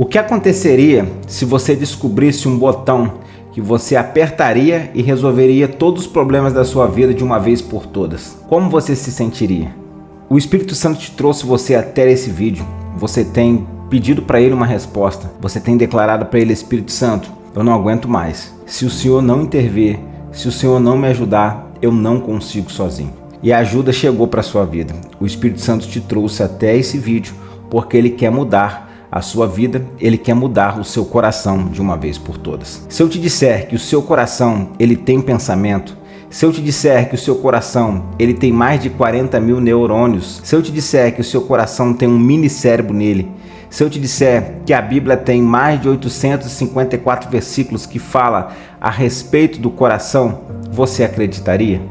O que aconteceria se você descobrisse um botão que você apertaria e resolveria todos os problemas da sua vida de uma vez por todas? Como você se sentiria? O Espírito Santo te trouxe você até esse vídeo. Você tem pedido para ele uma resposta. Você tem declarado para ele: Espírito Santo, eu não aguento mais. Se o Senhor não intervir, se o Senhor não me ajudar, eu não consigo sozinho. E a ajuda chegou para a sua vida. O Espírito Santo te trouxe até esse vídeo porque ele quer mudar a sua vida, ele quer mudar o seu coração de uma vez por todas. Se eu te disser que o seu coração ele tem pensamento, se eu te disser que o seu coração ele tem mais de 40 mil neurônios, se eu te disser que o seu coração tem um mini cérebro nele, se eu te disser que a Bíblia tem mais de 854 versículos que fala a respeito do coração, você acreditaria?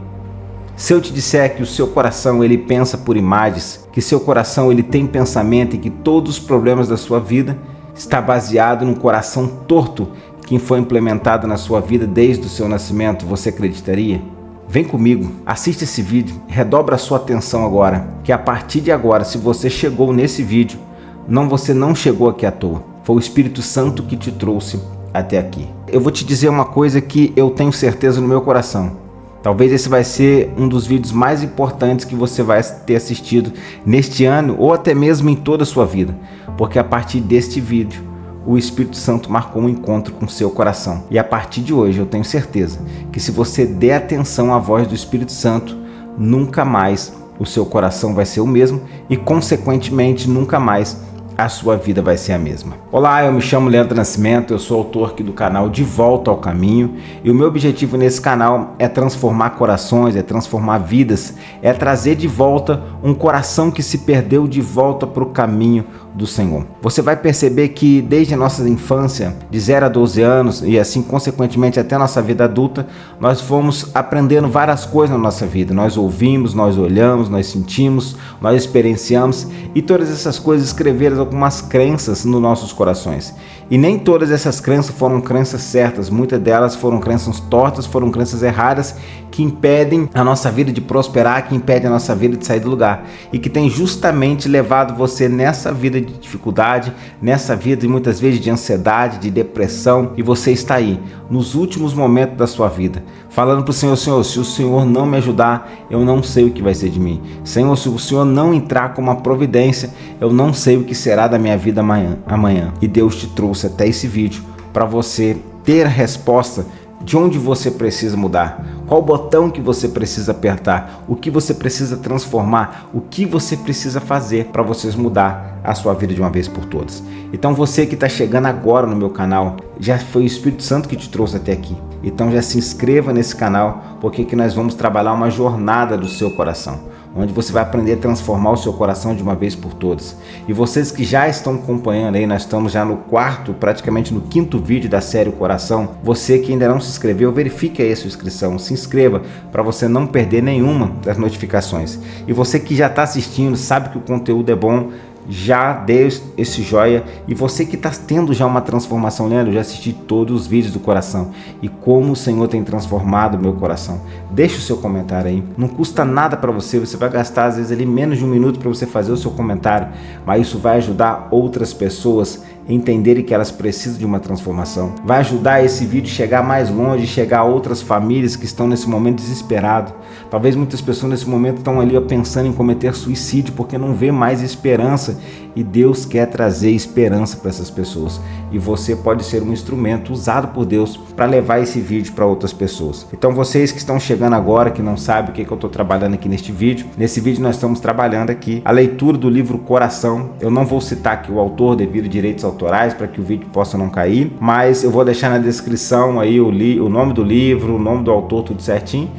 Se eu te disser que o seu coração ele pensa por imagens, que seu coração ele tem pensamento e que todos os problemas da sua vida está baseado num coração torto que foi implementado na sua vida desde o seu nascimento, você acreditaria? Vem comigo, assista esse vídeo, redobra a sua atenção agora, que a partir de agora, se você chegou nesse vídeo, você não chegou aqui à toa. Foi o Espírito Santo que te trouxe até aqui. Eu vou te dizer uma coisa que eu tenho certeza no meu coração. Talvez esse vai ser um dos vídeos mais importantes que você vai ter assistido neste ano ou até mesmo em toda a sua vida. Porque a partir deste vídeo, o Espírito Santo marcou um encontro com o seu coração. E a partir de hoje eu tenho certeza que se você der atenção à voz do Espírito Santo, nunca mais o seu coração vai ser o mesmo e consequentemente nunca mais a sua vida vai ser a mesma. Olá, eu me chamo Leandro Nascimento, eu sou autor aqui do canal De Volta ao Caminho e o meu objetivo nesse canal é transformar corações, é transformar vidas, é trazer de volta um coração que se perdeu de volta para o caminho do Senhor. Você vai perceber que desde a nossa infância, de 0 a 12 anos e assim consequentemente até a nossa vida adulta, nós fomos aprendendo várias coisas na nossa vida. Nós ouvimos, nós olhamos, nós sentimos, nós experienciamos e todas essas coisas escreveram algumas crenças nos nossos corações. E nem todas essas crenças foram crenças certas, muitas delas foram crenças tortas, foram crenças erradas que impedem a nossa vida de prosperar, que impedem a nossa vida de sair do lugar e que tem justamente levado você nessa vida de dificuldade, nessa vida muitas vezes de ansiedade, de depressão, e você está aí nos últimos momentos da sua vida falando para o Senhor: Senhor, se o Senhor não me ajudar, eu não sei o que vai ser de mim. Senhor, se o Senhor não entrar com uma providência, eu não sei o que será da minha vida amanhã. E Deus te trouxe até esse vídeo para você ter a resposta de onde você precisa mudar, qual botão que você precisa apertar, o que você precisa transformar, o que você precisa fazer para vocês mudar a sua vida de uma vez por todas. Então você que está chegando agora no meu canal, já foi o Espírito Santo que te trouxe até aqui. Então já se inscreva nesse canal, porque aqui nós vamos trabalhar uma jornada do seu coração, onde você vai aprender a transformar o seu coração de uma vez por todas. E vocês que já estão acompanhando aí, nós estamos já no quarto, praticamente no quinto vídeo da série O Coração. Você que ainda não se inscreveu, verifique aí a sua inscrição, se inscreva para você não perder nenhuma das notificações. E você que já está assistindo, sabe que o conteúdo é bom, já dê esse joia. E você que está tendo já uma transformação, Leandro, eu já assisti todos os vídeos do coração e como o Senhor tem transformado o meu coração. Deixa o seu comentário aí, não custa nada para você, você vai gastar às vezes ali menos de um minuto para você fazer o seu comentário, mas isso vai ajudar outras pessoas a entenderem que elas precisam de uma transformação. Vai ajudar esse vídeo a chegar mais longe, chegar a outras famílias que estão nesse momento desesperadas. Talvez muitas pessoas nesse momento estão ali pensando em cometer suicídio porque não vê mais esperança, e Deus quer trazer esperança para essas pessoas. E você pode ser um instrumento usado por Deus para levar esse vídeo para outras pessoas. Então vocês que estão chegando agora, que não sabem o que eu estou trabalhando aqui neste vídeo, nesse vídeo nós estamos trabalhando aqui a leitura do livro Coração. Eu não vou citar aqui o autor devido a direitos autorais para que o vídeo possa não cair, mas eu vou deixar na descrição aí o nome do livro, o nome do autor, tudo certinho.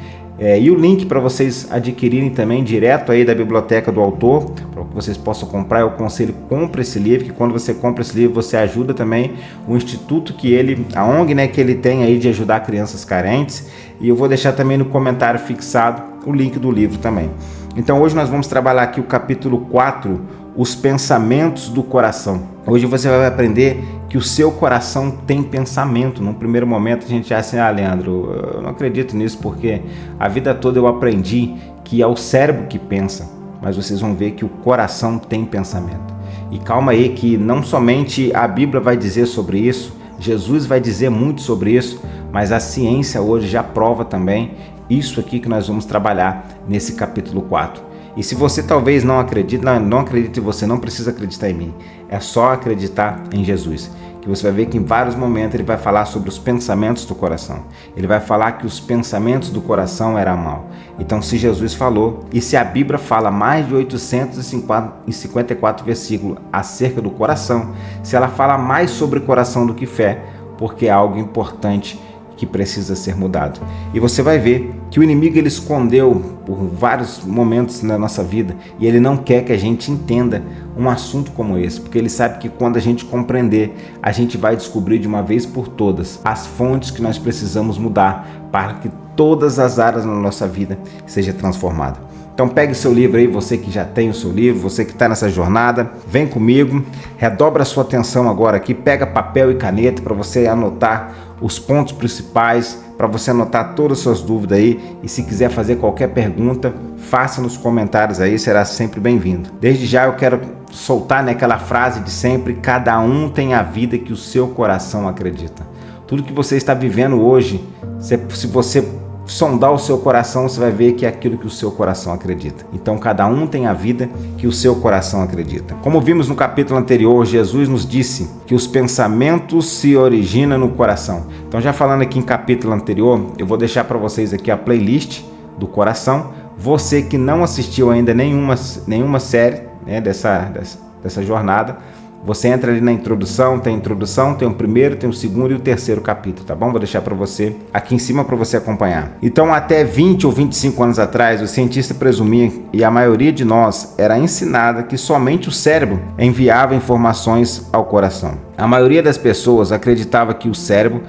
E o link para vocês adquirirem também direto aí da biblioteca do autor, para que vocês possam comprar. Eu aconselho, compre esse livro, que quando você compra esse livro, você ajuda também o instituto que ele, a ONG, né, que ele tem aí de ajudar crianças carentes. E eu vou deixar também no comentário fixado o link do livro também. Então hoje nós vamos trabalhar aqui o capítulo 4, os pensamentos do coração. Hoje você vai aprender que o seu coração tem pensamento. Num primeiro momento a gente já assim: Leandro, eu não acredito nisso, porque a vida toda eu aprendi que é o cérebro que pensa, mas vocês vão ver que o coração tem pensamento. E calma aí que não somente a Bíblia vai dizer sobre isso, Jesus vai dizer muito sobre isso, mas a ciência hoje já prova também isso aqui que nós vamos trabalhar nesse capítulo 4. E se você talvez não acredite, não acredite em você, não precisa acreditar em mim. É só acreditar em Jesus. Que você vai ver que em vários momentos ele vai falar sobre os pensamentos do coração. Ele vai falar que os pensamentos do coração eram mal. Então, se Jesus falou, e se a Bíblia fala mais de 854 versículos acerca do coração, se ela fala mais sobre coração do que fé, porque é algo importante que precisa ser mudado. E você vai ver que o inimigo ele escondeu por vários momentos na nossa vida e ele não quer que a gente entenda um assunto como esse, porque ele sabe que quando a gente compreender, a gente vai descobrir de uma vez por todas as fontes que nós precisamos mudar para que todas as áreas na nossa vida sejam transformadas. Então pegue seu livro aí, você que já tem o seu livro, você que está nessa jornada, vem comigo, redobra a sua atenção agora aqui, pega papel e caneta para você anotar os pontos principais, para você anotar todas as suas dúvidas aí, e se quiser fazer qualquer pergunta, faça nos comentários aí, será sempre bem-vindo. Desde já eu quero soltar naquela frase de sempre, cada um tem a vida que o seu coração acredita. Tudo que você está vivendo hoje, se você sondar o seu coração, você vai ver que é aquilo que o seu coração acredita. Então, cada um tem a vida que o seu coração acredita. Como vimos no capítulo anterior, Jesus nos disse que os pensamentos se originam no coração. Então, já falando aqui em capítulo anterior, eu vou deixar para vocês aqui a playlist do coração. Você que não assistiu ainda nenhuma série, né, dessa jornada, você entra ali na introdução, tem o primeiro, tem o segundo e o terceiro capítulo, tá bom? Vou deixar para você aqui em cima para você acompanhar. Então, até 20 ou 25 anos atrás, o cientista presumia, e a maioria de nós era ensinada, que somente o cérebro enviava informações ao coração. A maioria das pessoas acreditava que o cérebro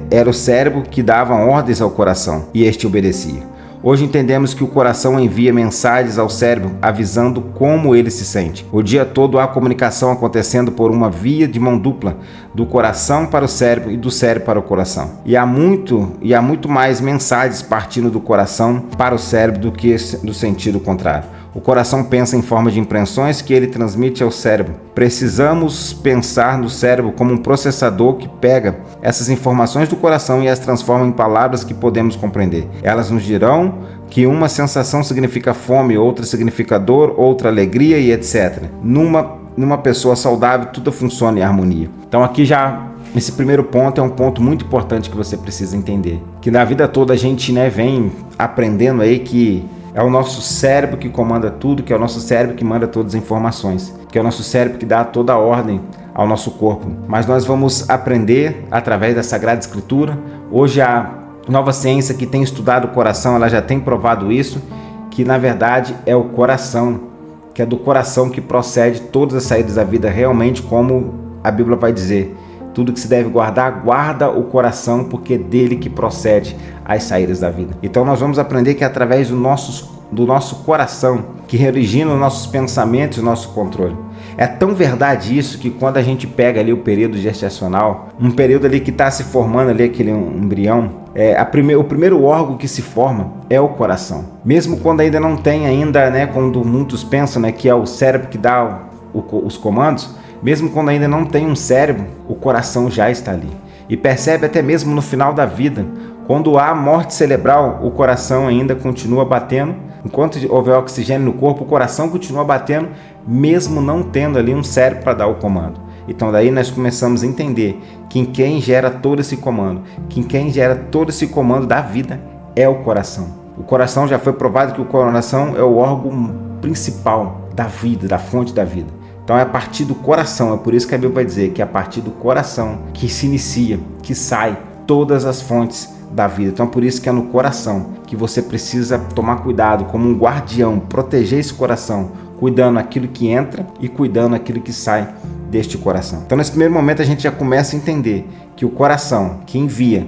era o cérebro que dava ordens ao coração e este obedecia. Hoje entendemos que o coração envia mensagens ao cérebro avisando como ele se sente. O dia todo há comunicação acontecendo por uma via de mão dupla, do coração para o cérebro e do cérebro para o coração. E há muito mais mensagens partindo do coração para o cérebro do que do sentido contrário. O coração pensa em forma de impressões que ele transmite ao cérebro. Precisamos pensar no cérebro como um processador que pega essas informações do coração e as transforma em palavras que podemos compreender. Elas nos dirão que uma sensação significa fome, outra significa dor, outra alegria e etc. Numa pessoa saudável, tudo funciona em harmonia. Então aqui já esse primeiro ponto é um ponto muito importante que você precisa entender. Que na vida toda a gente vem aprendendo aí que é o nosso cérebro que comanda tudo, que é o nosso cérebro que manda todas as informações, que é o nosso cérebro que dá toda a ordem ao nosso corpo. Mas nós vamos aprender através da Sagrada Escritura. Hoje a nova ciência que tem estudado o coração, ela já tem provado isso, que na verdade é o coração, que é do coração que procede todas as saídas da vida, realmente como a Bíblia vai dizer. Tudo que se deve guardar, guarda o coração, porque é dele que procede as saídas da vida. Então nós vamos aprender que é através do nosso coração que origina os nossos pensamentos e o nosso controle. É tão verdade isso que quando a gente pega ali o período gestacional, um período ali que está se formando ali aquele embrião, o primeiro órgão que se forma é o coração. Mesmo quando ainda não tem quando muitos pensam que é o cérebro que dá os comandos, mesmo quando ainda não tem um cérebro, o coração já está ali. E percebe até mesmo no final da vida, quando há morte cerebral, o coração ainda continua batendo. Enquanto houver oxigênio no corpo, o coração continua batendo, mesmo não tendo ali um cérebro para dar o comando. Então daí nós começamos a entender que quem gera todo esse comando, da vida é o coração. O coração já foi provado que o coração é o órgão principal da vida, da fonte da vida. Então é a partir do coração, é por isso que a Bíblia vai dizer que é a partir do coração que se inicia, que sai todas as fontes da vida. Então é por isso que é no coração que você precisa tomar cuidado como um guardião, proteger esse coração, cuidando aquilo que entra e cuidando aquilo que sai deste coração. Então nesse primeiro momento a gente já começa a entender que o coração que envia,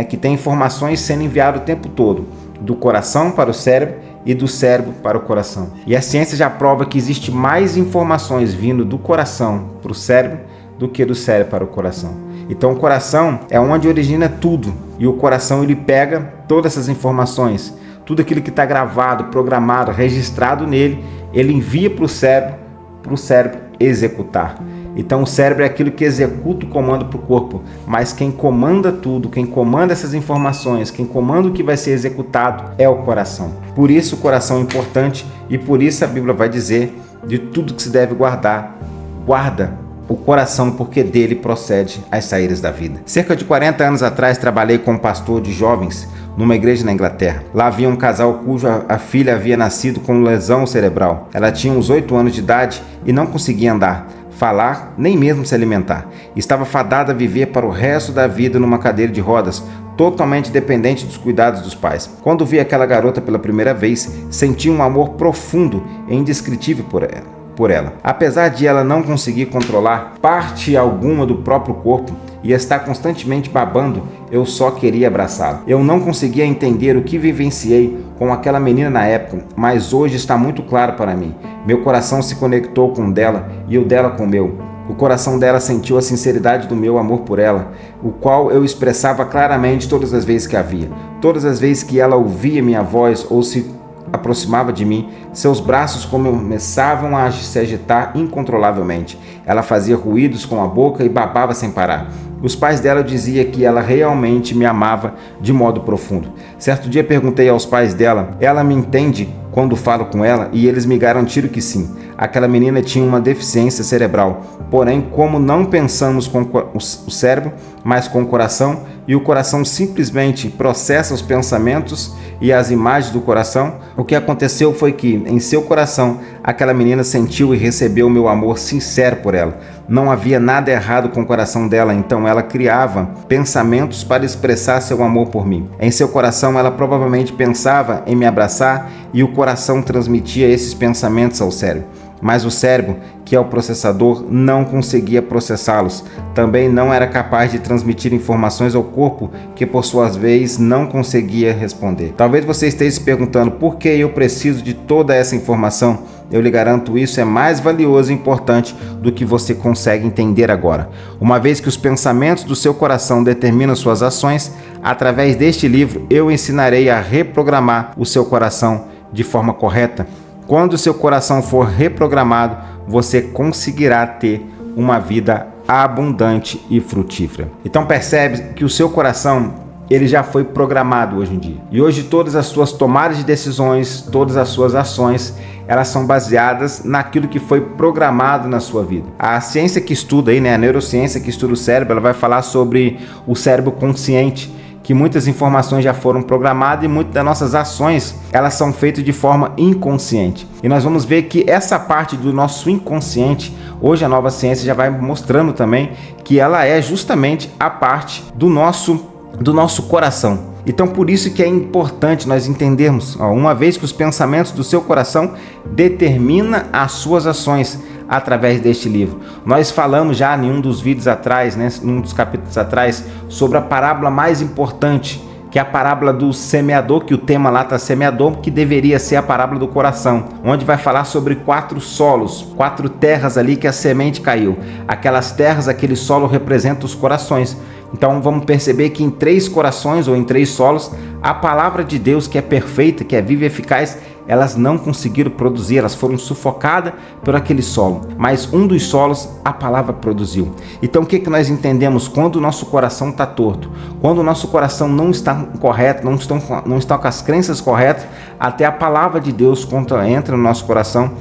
que tem informações sendo enviadas o tempo todo, do coração para o cérebro e do cérebro para o coração. E a ciência já prova que existe mais informações vindo do coração para o cérebro do que do cérebro para o coração. Então o coração é onde origina tudo. E o coração ele pega todas essas informações, tudo aquilo que está gravado, programado, registrado nele, ele envia para o cérebro executar. Então o cérebro é aquilo que executa o comando para o corpo, mas quem comanda tudo, quem comanda essas informações, quem comanda o que vai ser executado é o coração. Por isso o coração é importante e por isso a Bíblia vai dizer de tudo que se deve guardar, guarda o coração, porque dele procede as saídas da vida. Cerca de 40 anos atrás trabalhei como pastor de jovens numa igreja na Inglaterra. Lá havia um casal cuja a filha havia nascido com lesão cerebral. Ela tinha uns 8 anos de idade e não conseguia andar, falar, nem mesmo se alimentar. Estava fadada a viver para o resto da vida numa cadeira de rodas, totalmente dependente dos cuidados dos pais. Quando vi aquela garota pela primeira vez, senti um amor profundo e indescritível por ela. Apesar de ela não conseguir controlar parte alguma do próprio corpo e estar constantemente babando, eu só queria abraçá-la. Eu não conseguia entender o que vivenciei com aquela menina na época, mas hoje está muito claro para mim. Meu coração se conectou com o dela e o dela com o meu. O coração dela sentiu a sinceridade do meu amor por ela, o qual eu expressava claramente todas as vezes que a via. Todas as vezes que ela ouvia minha voz ou se aproximava de mim, seus braços começavam a se agitar incontrolavelmente. Ela fazia ruídos com a boca e babava sem parar. Os pais dela diziam que ela realmente me amava de modo profundo. Certo dia perguntei aos pais dela, ela me entende quando falo com ela? E eles me garantiram que sim. Aquela menina tinha uma deficiência cerebral, porém, como não pensamos com o cérebro, mas com o coração, e o coração simplesmente processa os pensamentos e as imagens do coração, o que aconteceu foi que, em seu coração, aquela menina sentiu e recebeu o meu amor sincero por ela. Não havia nada errado com o coração dela, então ela criava pensamentos para expressar seu amor por mim. Em seu coração, ela provavelmente pensava em me abraçar e o coração transmitia esses pensamentos ao cérebro. Mas o cérebro, que é o processador, não conseguia processá-los. Também não era capaz de transmitir informações ao corpo, que por sua vez não conseguia responder. Talvez você esteja se perguntando por que eu preciso de toda essa informação. Eu lhe garanto, isso é mais valioso e importante do que você consegue entender agora. Uma vez que os pensamentos do seu coração determinam suas ações, através deste livro eu ensinarei a reprogramar o seu coração de forma correta. Quando o seu coração for reprogramado, você conseguirá ter uma vida abundante e frutífera. Então percebe que o seu coração, ele já foi programado hoje em dia. E hoje todas as suas tomadas de decisões, todas as suas ações, elas são baseadas naquilo que foi programado na sua vida. A ciência que estuda aí, a neurociência que estuda o cérebro, ela vai falar sobre o cérebro consciente, que muitas informações já foram programadas e muitas das nossas ações, elas são feitas de forma inconsciente. E nós vamos ver que essa parte do nosso inconsciente, hoje a nova ciência já vai mostrando também que ela é justamente a parte do nosso coração. Então por isso que é importante nós entendermos, uma vez que os pensamentos do seu coração determinam as suas ações através deste livro. Nós falamos já em um dos vídeos atrás, num dos capítulos atrás, sobre a parábola mais importante, que é a parábola do semeador, que o tema lá está semeador, que deveria ser a parábola do coração, onde vai falar sobre 4 solos, 4 terras ali que a semente caiu. Aquelas terras, aquele solo representa os corações. Então vamos perceber que em 3 corações ou em 3 solos, a palavra de Deus, que é perfeita, que é viva e eficaz, elas não conseguiram produzir, elas foram sufocadas por aquele solo. Mas um dos solos, a palavra produziu. Então o que nós entendemos quando o nosso coração está torto? Quando o nosso coração não está correto, não está com as crenças corretas, até a palavra de Deus, quando entra no nosso coração,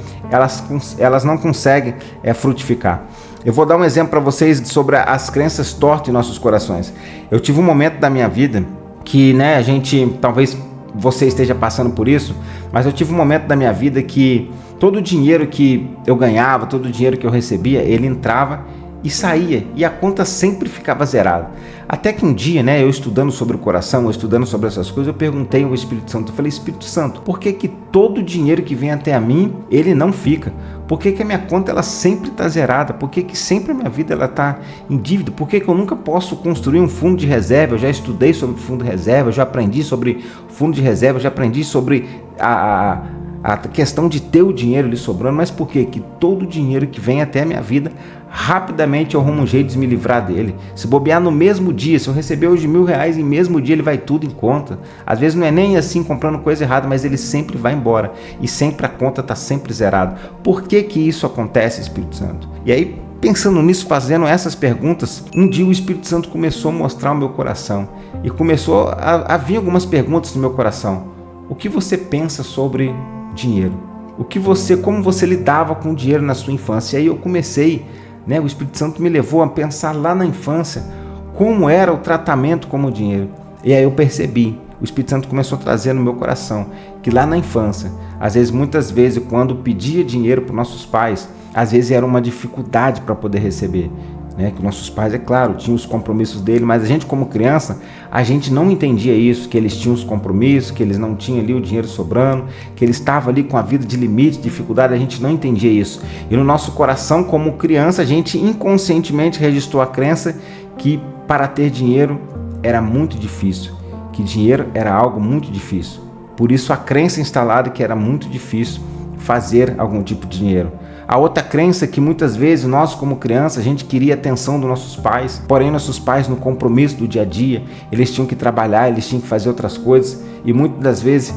elas não conseguem frutificar. Eu vou dar um exemplo para vocês sobre as crenças tortas em nossos corações. Eu tive um momento da minha vida que, a gente, talvez você esteja passando por isso, mas eu tive um momento da minha vida que todo o dinheiro que eu ganhava, todo o dinheiro que eu recebia, ele entrava e saía, e a conta sempre ficava zerada. Até que um dia, eu estudando sobre o coração, eu estudando sobre essas coisas, eu perguntei ao Espírito Santo, eu falei, Espírito Santo, por que todo o dinheiro que vem até a mim, ele não fica? Por que a minha conta ela sempre está zerada? Por que sempre a minha vida está em dívida? Por que eu nunca posso construir um fundo de reserva? Eu já estudei sobre fundo de reserva, eu já aprendi sobre fundo de reserva, eu já aprendi sobre A questão de ter o dinheiro ali sobrando, mas por quê? Que todo o dinheiro que vem até a minha vida, rapidamente eu arrumo um jeito de me livrar dele. Se bobear no mesmo dia, se eu receber hoje R$1.000, em mesmo dia ele vai tudo em conta. Às vezes não é nem assim comprando coisa errada, mas ele sempre vai embora. E sempre a conta está sempre zerada. Por que que isso acontece, Espírito Santo? E aí, pensando nisso, fazendo essas perguntas, um dia o Espírito Santo começou a mostrar o meu coração. E começou a vir algumas perguntas no meu coração. O que você pensa sobre dinheiro? Como você lidava com o dinheiro na sua infância? E aí eu comecei, o Espírito Santo me levou a pensar lá na infância, como era o tratamento com o dinheiro. E aí eu percebi, o Espírito Santo começou a trazer no meu coração, que lá na infância, muitas vezes, quando pedia dinheiro para nossos pais, às vezes era uma dificuldade para poder receber. Que nossos pais, é claro, tinham os compromissos dele, mas a gente como criança, a gente não entendia isso, que eles tinham os compromissos, que eles não tinham ali o dinheiro sobrando, que eles estavam ali com a vida de limite, dificuldade, a gente não entendia isso. E no nosso coração, como criança, a gente inconscientemente registrou a crença que para ter dinheiro era muito difícil, que dinheiro era algo muito difícil. Por isso a crença instalada que era muito difícil fazer algum tipo de dinheiro. A outra crença é que muitas vezes nós como criança a gente queria a atenção dos nossos pais, porém nossos pais no compromisso do dia a dia, eles tinham que trabalhar, eles tinham que fazer outras coisas e muitas das vezes,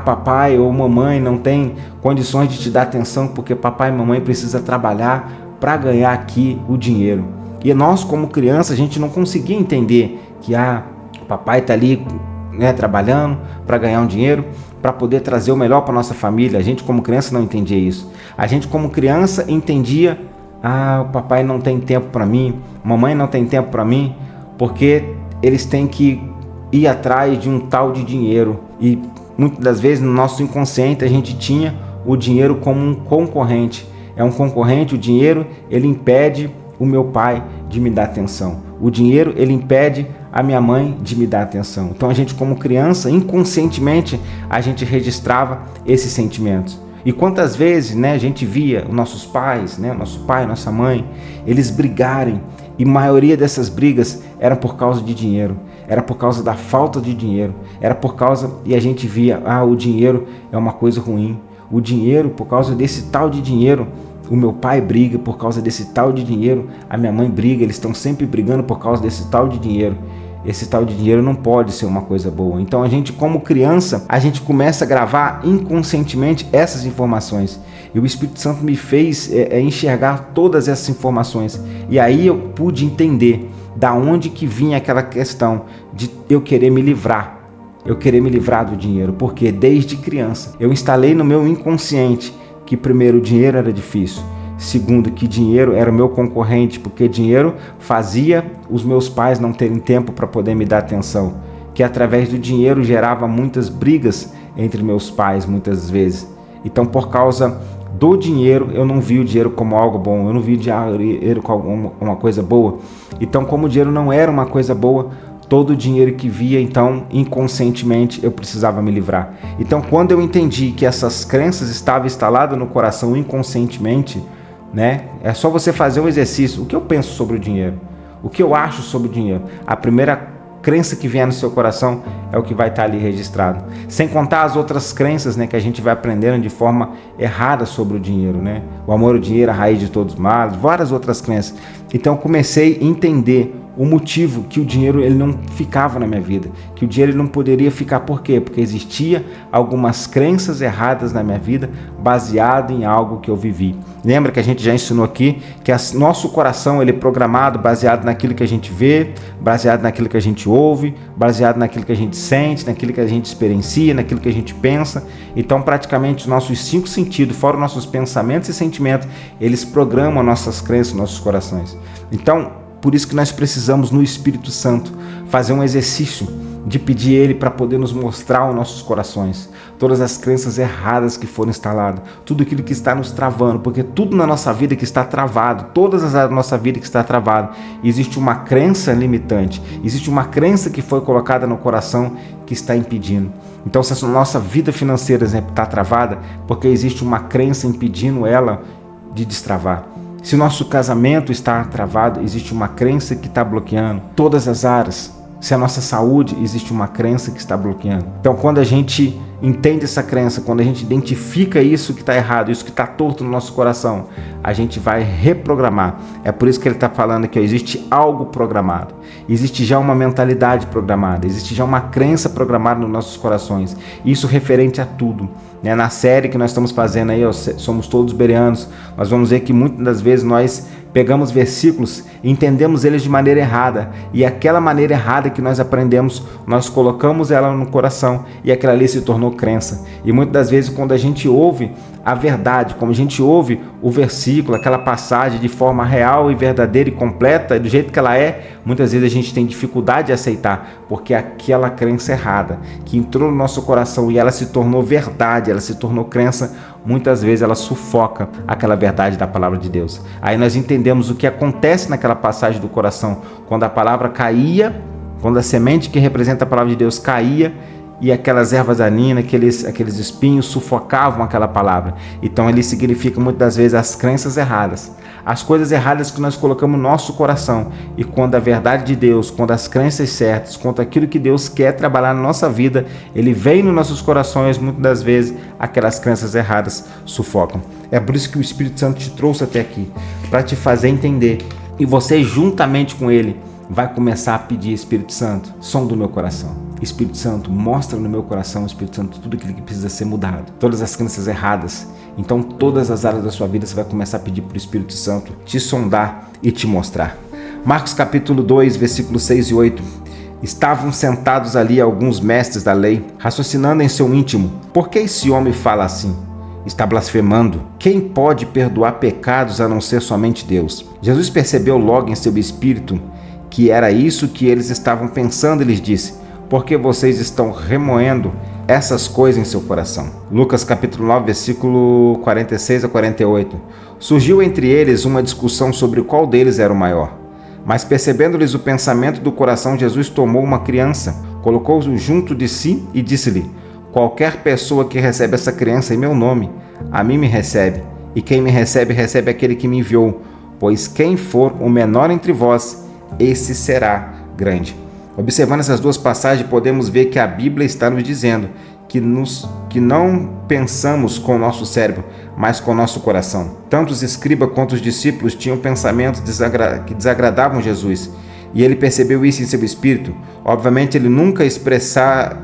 papai ou mamãe não tem condições de te dar atenção porque papai e mamãe precisam trabalhar para ganhar aqui o dinheiro. E nós como criança a gente não conseguia entender que o papai está ali trabalhando para ganhar um dinheiro, para poder trazer o melhor para nossa família. A gente como criança não entendia isso. A gente como criança entendia, o papai não tem tempo para mim, mamãe não tem tempo para mim, porque eles têm que ir atrás de um tal de dinheiro. E muitas das vezes no nosso inconsciente a gente tinha o dinheiro como um concorrente. É um concorrente, o dinheiro ele impede o meu pai de me dar atenção. O dinheiro ele impede a minha mãe de me dar atenção. Então a gente como criança, inconscientemente, a gente registrava esses sentimentos. E quantas vezes a gente via os nossos pais, nosso pai, nossa mãe, eles brigarem, e a maioria dessas brigas era por causa de dinheiro, era por causa da falta de dinheiro, e a gente via, o dinheiro é uma coisa ruim, o dinheiro, por causa desse tal de dinheiro, o meu pai briga por causa desse tal de dinheiro, a minha mãe briga, eles estão sempre brigando por causa desse tal de dinheiro. Esse tal de dinheiro não pode ser uma coisa boa. Então a gente como criança, a gente começa a gravar inconscientemente essas informações. E o Espírito Santo me fez enxergar todas essas informações. E aí eu pude entender da onde que vinha aquela questão de eu querer me livrar. Eu querer me livrar do dinheiro. Porque desde criança eu instalei no meu inconsciente que primeiro o dinheiro era difícil. Segundo, que dinheiro era o meu concorrente, porque dinheiro fazia os meus pais não terem tempo para poder me dar atenção. Que através do dinheiro gerava muitas brigas entre meus pais, muitas vezes. Então, por causa do dinheiro, eu não vi o dinheiro como algo bom, eu não vi o dinheiro como uma coisa boa. Então, como o dinheiro não era uma coisa boa, todo o dinheiro que via, então, inconscientemente, eu precisava me livrar. Então, quando eu entendi que essas crenças estavam instaladas no coração inconscientemente, é só você fazer um exercício. O que eu penso sobre o dinheiro? O que eu acho sobre o dinheiro? A primeira crença que vier no seu coração é o que vai estar ali registrado. Sem contar as outras crenças, que a gente vai aprendendo de forma errada sobre o dinheiro, O amor ao dinheiro, a raiz de todos os males, várias outras crenças. Então eu comecei a entender o motivo que o dinheiro ele não ficava na minha vida, que o dinheiro ele não poderia ficar. Por quê? Porque existia algumas crenças erradas na minha vida baseado em algo que eu vivi. Lembra que a gente já ensinou aqui que nosso coração ele é programado baseado naquilo que a gente vê, baseado naquilo que a gente ouve, baseado naquilo que a gente sente, naquilo que a gente experiencia, naquilo que a gente pensa. Então praticamente os nossos 5 sentidos, fora os nossos pensamentos e sentimentos, eles programam nossas crenças, nossos corações. Então por isso que nós precisamos no Espírito Santo fazer um exercício de pedir Ele para poder nos mostrar os nossos corações, todas as crenças erradas que foram instaladas, tudo aquilo que está nos travando, porque tudo na nossa vida que está travado, todas as áreas da nossa vida que está travado, existe uma crença limitante, existe uma crença que foi colocada no coração que está impedindo. Então se a nossa vida financeira, por exemplo, está travada, porque existe uma crença impedindo ela de destravar. Se o nosso casamento está travado, existe uma crença que está bloqueando todas as áreas. Se a nossa saúde, existe uma crença que está bloqueando. Então, quando a gente entende essa crença, quando a gente identifica isso que está errado, isso que está torto no nosso coração, a gente vai reprogramar. É por isso que ele está falando que existe algo programado, existe já uma mentalidade programada, existe já uma crença programada nos nossos corações, isso referente a tudo. Na série que nós estamos fazendo aí, Somos Todos Bereanos, nós vamos ver que muitas das vezes nós pegamos versículos e entendemos eles de maneira errada, e aquela maneira errada que nós aprendemos, nós colocamos ela no coração e aquela ali se tornou crença. E muitas das vezes quando a gente ouve a verdade, como a gente ouve o versículo, aquela passagem de forma real e verdadeira e completa, do jeito que ela é, muitas vezes a gente tem dificuldade de aceitar, porque aquela crença errada que entrou no nosso coração e ela se tornou verdade, ela se tornou crença, muitas vezes ela sufoca aquela verdade da palavra de Deus. Aí nós entendemos o que acontece naquela passagem do coração, quando a palavra caía, quando a semente que representa a palavra de Deus caía, e aquelas ervas daninhas, aqueles espinhos sufocavam aquela palavra. Então ele significa muitas das vezes as crenças erradas, as coisas erradas que nós colocamos no nosso coração. E quando a verdade de Deus, quando as crenças certas, quando aquilo que Deus quer trabalhar na nossa vida, ele vem nos nossos corações, muitas das vezes aquelas crenças erradas sufocam. É por isso que o Espírito Santo te trouxe até aqui, para te fazer entender. E você juntamente com ele vai começar a pedir: Espírito Santo, som do meu coração. Espírito Santo, mostra no meu coração, Espírito Santo, tudo aquilo que precisa ser mudado, todas as crenças erradas. Então todas as áreas da sua vida você vai começar a pedir para o Espírito Santo te sondar e te mostrar. Marcos capítulo 2, versículos 6 e 8. Estavam sentados ali alguns mestres da lei, raciocinando em seu íntimo: por que esse homem fala assim? Está blasfemando. Quem pode perdoar pecados a não ser somente Deus? Jesus percebeu logo em seu espírito que era isso que eles estavam pensando e lhes disse: porque vocês estão remoendo essas coisas em seu coração. Lucas capítulo 9, versículo 46 a 48. Surgiu entre eles uma discussão sobre qual deles era o maior. Mas percebendo-lhes o pensamento do coração, Jesus tomou uma criança, colocou-o junto de si e disse-lhe: qualquer pessoa que recebe essa criança em meu nome, a mim me recebe, e quem me recebe, recebe aquele que me enviou, pois quem for o menor entre vós, esse será grande. Observando essas duas passagens, podemos ver que a Bíblia está nos dizendo que não pensamos com o nosso cérebro, mas com o nosso coração. Tanto os escribas quanto os discípulos tinham pensamentos que desagradavam Jesus, e ele percebeu isso em seu espírito. Obviamente, ele nunca expressaram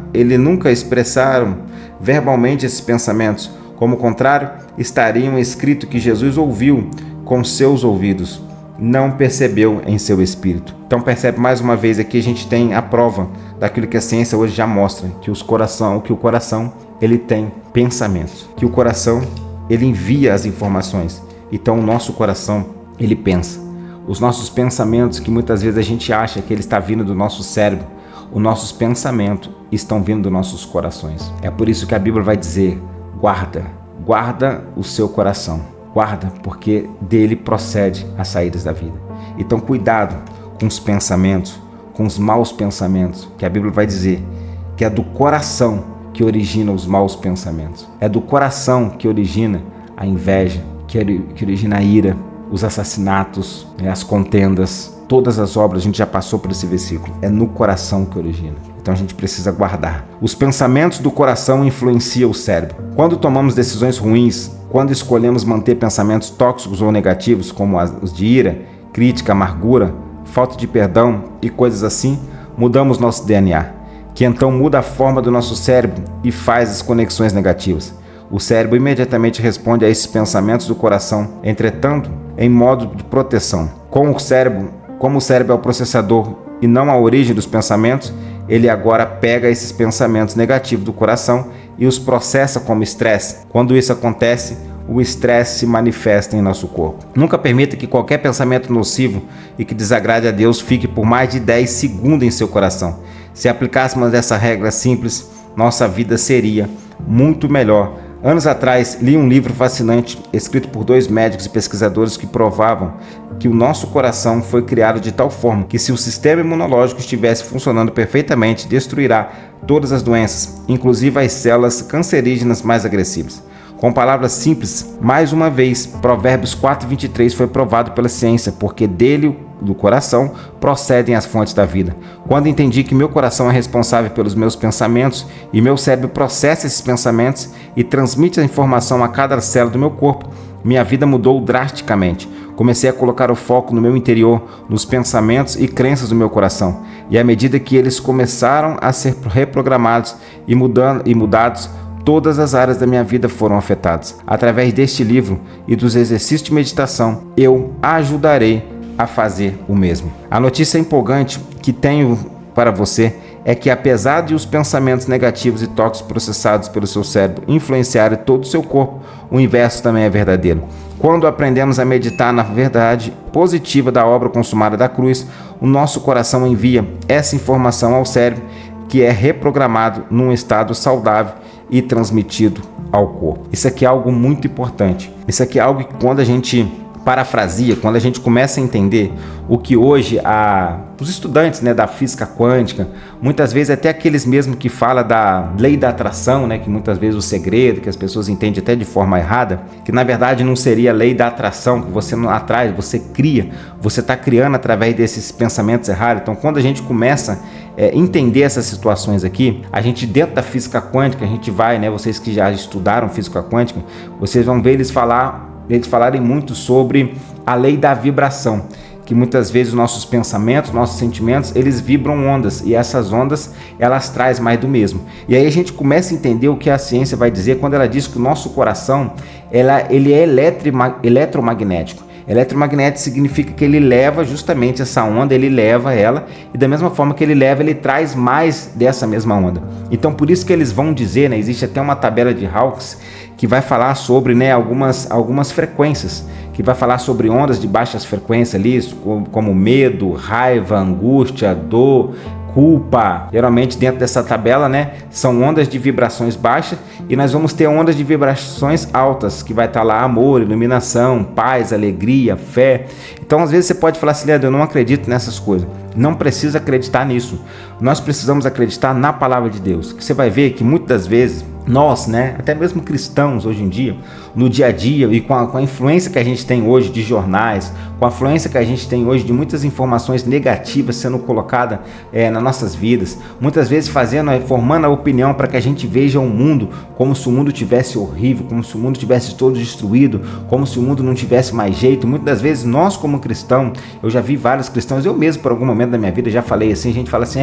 verbalmente esses pensamentos. Como contrário, estariam escrito que Jesus ouviu com seus ouvidos, não percebeu em seu espírito. Então percebe mais uma vez aqui, a gente tem a prova daquilo que a ciência hoje já mostra, que o coração ele tem pensamentos, que o coração ele envia as informações. Então o nosso coração ele pensa. Os nossos pensamentos, que muitas vezes a gente acha que ele está vindo do nosso cérebro, os nossos pensamentos estão vindo dos nossos corações. É por isso que a Bíblia vai dizer: guarda o seu coração. Guarda, porque dele procede as saídas da vida. Então cuidado com os pensamentos, com os maus pensamentos, que a Bíblia vai dizer que é do coração que origina os maus pensamentos. É do coração que origina a inveja, que origina a ira, os assassinatos, as contendas, todas as obras. A gente já passou por esse versículo. É no coração que origina. Então a gente precisa guardar. Os pensamentos do coração influenciam o cérebro. Quando tomamos decisões ruins, quando escolhemos manter pensamentos tóxicos ou negativos, como os de ira, crítica, amargura, falta de perdão e coisas assim, mudamos nosso DNA, que então muda a forma do nosso cérebro e faz as conexões negativas. O cérebro imediatamente responde a esses pensamentos do coração, entretanto, em modo de proteção. Como o cérebro é o processador e não a origem dos pensamentos, ele agora pega esses pensamentos negativos do coração e os processa como estresse. Quando isso acontece, o estresse se manifesta em nosso corpo. Nunca permita que qualquer pensamento nocivo e que desagrade a Deus fique por mais de 10 segundos em seu coração. Se aplicássemos essa regra simples, nossa vida seria muito melhor. Anos atrás, li um livro fascinante escrito por 2 médicos e pesquisadores que provavam que o nosso coração foi criado de tal forma que, se o sistema imunológico estivesse funcionando perfeitamente, destruirá todas as doenças, inclusive as células cancerígenas mais agressivas. Com palavras simples, mais uma vez, Provérbios 4:23 foi provado pela ciência, porque dele do coração procedem as fontes da vida. Quando entendi que meu coração é responsável pelos meus pensamentos e meu cérebro processa esses pensamentos e transmite a informação a cada célula do meu corpo, minha vida mudou drasticamente. Comecei a colocar o foco no meu interior, nos pensamentos e crenças do meu coração. E à medida que eles começaram a ser reprogramados e mudados, todas as áreas da minha vida foram afetadas. Através deste livro e dos exercícios de meditação, eu ajudarei a fazer o mesmo. A notícia empolgante que tenho para você é que, apesar de os pensamentos negativos e tóxicos processados pelo seu cérebro influenciarem todo o seu corpo, o inverso também é verdadeiro. Quando aprendemos a meditar na verdade positiva da obra consumada da cruz, o nosso coração envia essa informação ao cérebro, que é reprogramado num estado saudável e transmitido ao corpo. Isso aqui é algo muito importante. Isso aqui é algo que, quando a gente parafrasia, quando a gente começa a entender o que hoje os estudantes, da física quântica, muitas vezes até aqueles mesmo que falam da lei da atração, que muitas vezes o segredo, que as pessoas entendem até de forma errada, que na verdade não seria a lei da atração, que você não atrai, você cria, você está criando através desses pensamentos errados. Então, quando a gente começa a entender essas situações aqui, a gente, dentro da física quântica, a gente vai, vocês que já estudaram física quântica, vocês vão ver eles falarem muito sobre a lei da vibração, que muitas vezes nossos pensamentos, nossos sentimentos, eles vibram ondas, e essas ondas, elas trazem mais do mesmo. E aí a gente começa a entender o que a ciência vai dizer quando ela diz que o nosso coração, ele é eletromagnético. Eletromagnético significa que ele leva justamente essa onda, ele leva ela, e da mesma forma que ele leva, ele traz mais dessa mesma onda. Então, por isso que eles vão dizer, existe até uma tabela de Hawkes que vai falar sobre algumas frequências, que vai falar sobre ondas de baixas frequências ali, como medo, raiva, angústia, dor, culpa. Geralmente dentro dessa tabela, são ondas de vibrações baixas, e nós vamos ter ondas de vibrações altas, que vai estar lá amor, iluminação, paz, alegria, fé. Então, às vezes você pode falar assim: Leandro, eu não acredito nessas coisas. Não precisa acreditar nisso. Nós precisamos acreditar na palavra de Deus. Que você vai ver que muitas vezes nós, até mesmo cristãos hoje em dia, no dia a dia, e com a influência que a gente tem hoje de jornais, com a influência que a gente tem hoje de muitas informações negativas sendo colocadas nas nossas vidas, muitas vezes formando a opinião para que a gente veja o mundo como se o mundo tivesse horrível, como se o mundo tivesse todo destruído, como se o mundo não tivesse mais jeito. Muitas das vezes nós, como cristãos, eu já vi vários cristãos, eu mesmo por algum momento da minha vida já falei assim, a gente fala assim: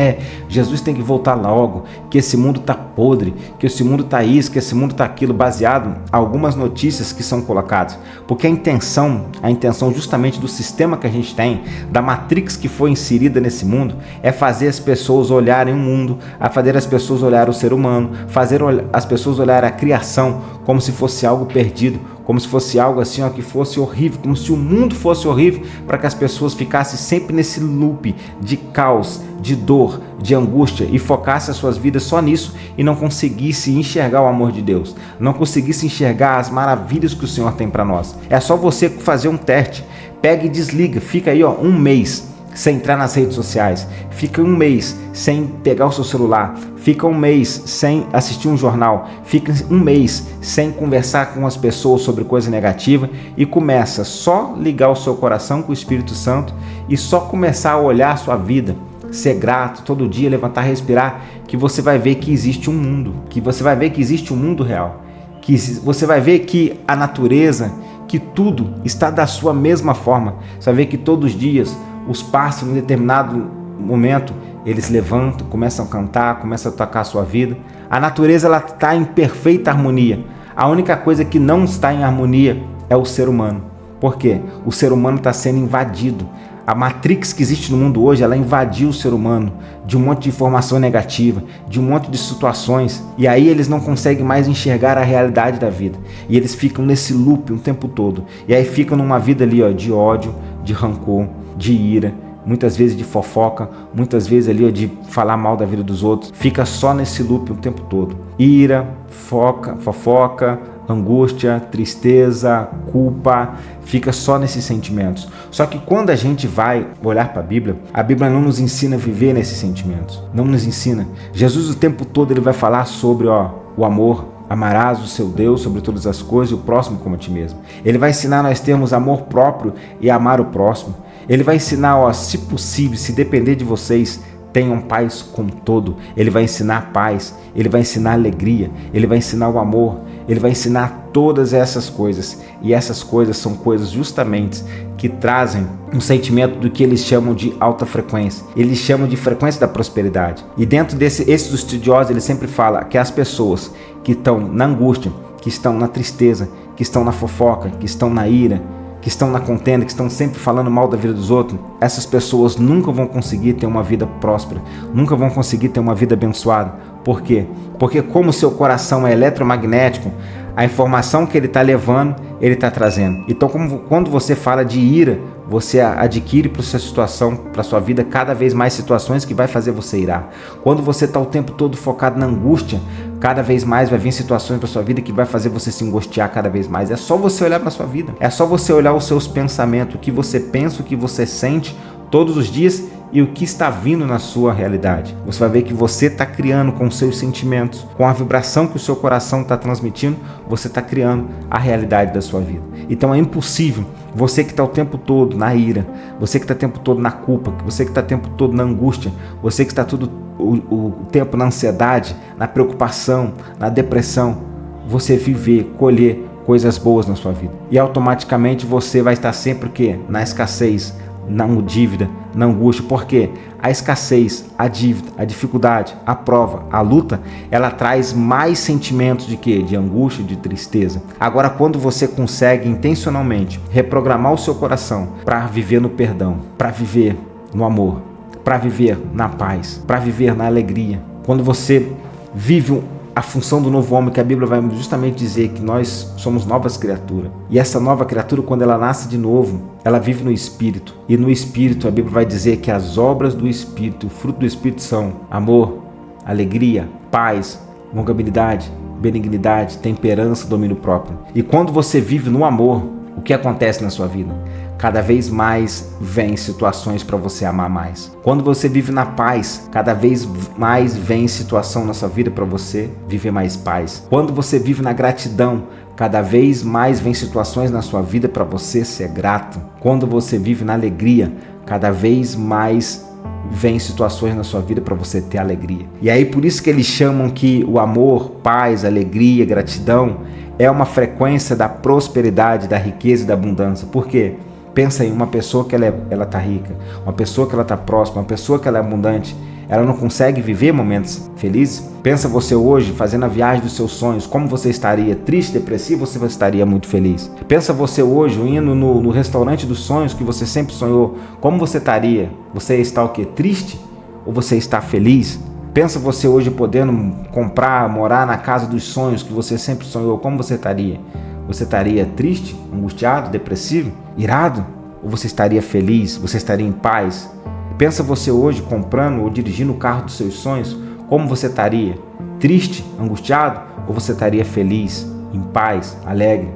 Jesus tem que voltar logo, que esse mundo tá podre, que esse mundo tá isso, que esse mundo tá aquilo, baseado em algumas notícias que são colocadas, porque a intenção justamente do sistema que a gente tem, da matrix que foi inserida nesse mundo, é fazer as pessoas olharem o mundo, a fazer as pessoas olharem o ser humano, fazer as pessoas olharem a criação como se fosse algo perdido, como se fosse algo assim, que fosse horrível, como se o mundo fosse horrível, para que as pessoas ficassem sempre nesse loop de caos, de dor, de angústia, e focassem as suas vidas só nisso e não conseguissem enxergar o amor de Deus, não conseguissem enxergar as maravilhas que o Senhor tem para nós. É só você fazer um teste, pega e desliga, fica aí um mês sem entrar nas redes sociais, fica um mês sem pegar o seu celular, fica um mês sem assistir um jornal, fica um mês sem conversar com as pessoas sobre coisa negativa, e começa só ligar o seu coração com o Espírito Santo e só começar a olhar a sua vida, ser grato todo dia, levantar, respirar, que você vai ver que existe um mundo, que você vai ver que existe um mundo real, que você vai ver que a natureza, que tudo está da sua mesma forma. Você vai ver que todos os dias os pássaros, em determinado momento, eles levantam, começam a cantar, começam a tocar a sua vida. A natureza, ela está em perfeita harmonia. A única coisa que não está em harmonia é o ser humano. Por quê? O ser humano está sendo invadido. A matrix que existe no mundo hoje, ela invadiu o ser humano de um monte de informação negativa, de um monte de situações, e aí eles não conseguem mais enxergar a realidade da vida, e eles ficam nesse loop o tempo todo, e aí ficam numa vida ali de ódio, de rancor, de ira, muitas vezes de fofoca, muitas vezes ali de falar mal da vida dos outros, fica só nesse loop o tempo todo, ira, fofoca, angústia, tristeza, culpa, fica só nesses sentimentos. Só que quando a gente vai olhar para a Bíblia não nos ensina a viver nesses sentimentos, não nos ensina. Jesus o tempo todo ele vai falar sobre o amor. Amarás o seu Deus sobre todas as coisas e o próximo como a ti mesmo. Ele vai ensinar nós termos amor próprio e amar o próximo. Ele vai ensinar, se possível, se depender de vocês, tenham paz com todo. Ele vai ensinar paz, ele vai ensinar alegria, ele vai ensinar o amor, ele vai ensinar todas essas coisas. E essas coisas são coisas justamente que trazem um sentimento do que eles chamam de alta frequência. Eles chamam de frequência da prosperidade. E dentro esses estudiosos, ele sempre fala que as pessoas que estão na angústia, que estão na tristeza, que estão na fofoca, que estão na ira, que estão na contenda, que estão sempre falando mal da vida dos outros, essas pessoas nunca vão conseguir ter uma vida próspera, nunca vão conseguir ter uma vida abençoada. Por quê? Porque como o seu coração é eletromagnético, a informação que ele está levando, ele está trazendo. Então, quando você fala de ira, você adquire para sua situação, para sua vida, cada vez mais situações que vai fazer você irar. Quando você está o tempo todo focado na angústia, cada vez mais vai vir situações para sua vida que vai fazer você se angustiar cada vez mais. É só você olhar para sua vida. É só você olhar os seus pensamentos, o que você pensa, o que você sente todos os dias e o que está vindo na sua realidade. Você vai ver que você está criando com os seus sentimentos, com a vibração que o seu coração está transmitindo, você está criando a realidade da sua vida. Então é impossível você que está o tempo todo na ira, você que está o tempo todo na culpa, você que está o tempo todo na angústia, você que está todo o tempo na ansiedade, na preocupação, na depressão, você viver, colher coisas boas na sua vida. E automaticamente você vai estar sempre o quê? Na escassez, na dívida, na angústia, porque a escassez, a dívida, a dificuldade, a prova, a luta, ela traz mais sentimentos de quê? De angústia, de tristeza. Agora, quando você consegue intencionalmente reprogramar o seu coração para viver no perdão, para viver no amor, para viver na paz, para viver na alegria, quando você vive a função do novo homem, que a Bíblia vai justamente dizer que nós somos novas criaturas. E essa nova criatura, quando ela nasce de novo, ela vive no Espírito. E no Espírito, a Bíblia vai dizer que as obras do Espírito, o fruto do Espírito são amor, alegria, paz, longanimidade, benignidade, temperança, domínio próprio. E quando você vive no amor, o que acontece na sua vida? Cada vez mais vem situações para você amar mais. Quando você vive na paz, cada vez mais vem situação na sua vida para você viver mais paz. Quando você vive na gratidão, cada vez mais vem situações na sua vida para você ser grato. Quando você vive na alegria, cada vez mais vem situações na sua vida para você ter alegria. E aí por isso que eles chamam que o amor, paz, alegria, gratidão é uma frequência da prosperidade, da riqueza e da abundância. Por quê? Pensa em uma pessoa que ela tá rica, uma pessoa que ela tá próxima, uma pessoa que ela é abundante, ela não consegue viver momentos felizes? Pensa você hoje fazendo a viagem dos seus sonhos, como você estaria? Triste, depressivo, ou você estaria muito feliz? Pensa você hoje indo no restaurante dos sonhos que você sempre sonhou, como você estaria? Você está o quê? Triste ou você está feliz? Pensa você hoje podendo comprar, morar na casa dos sonhos que você sempre sonhou, como você estaria? Você estaria triste, angustiado, depressivo, irado? Ou você estaria feliz? Você estaria em paz? Pensa você hoje comprando ou dirigindo o carro dos seus sonhos, como você estaria? Triste, angustiado? Ou você estaria feliz, em paz, alegre?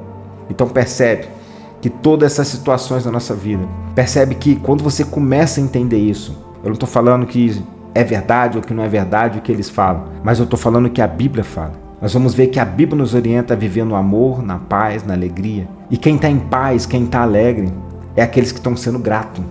Então percebe que todas essas situações da nossa vida, percebe que quando você começa a entender isso, eu não estou falando que é verdade ou que não é verdade o que eles falam, mas eu estou falando que a Bíblia fala. Nós vamos ver que a Bíblia nos orienta a viver no amor, na paz, na alegria. E quem está em paz, quem está alegre, é aqueles que estão sendo gratos.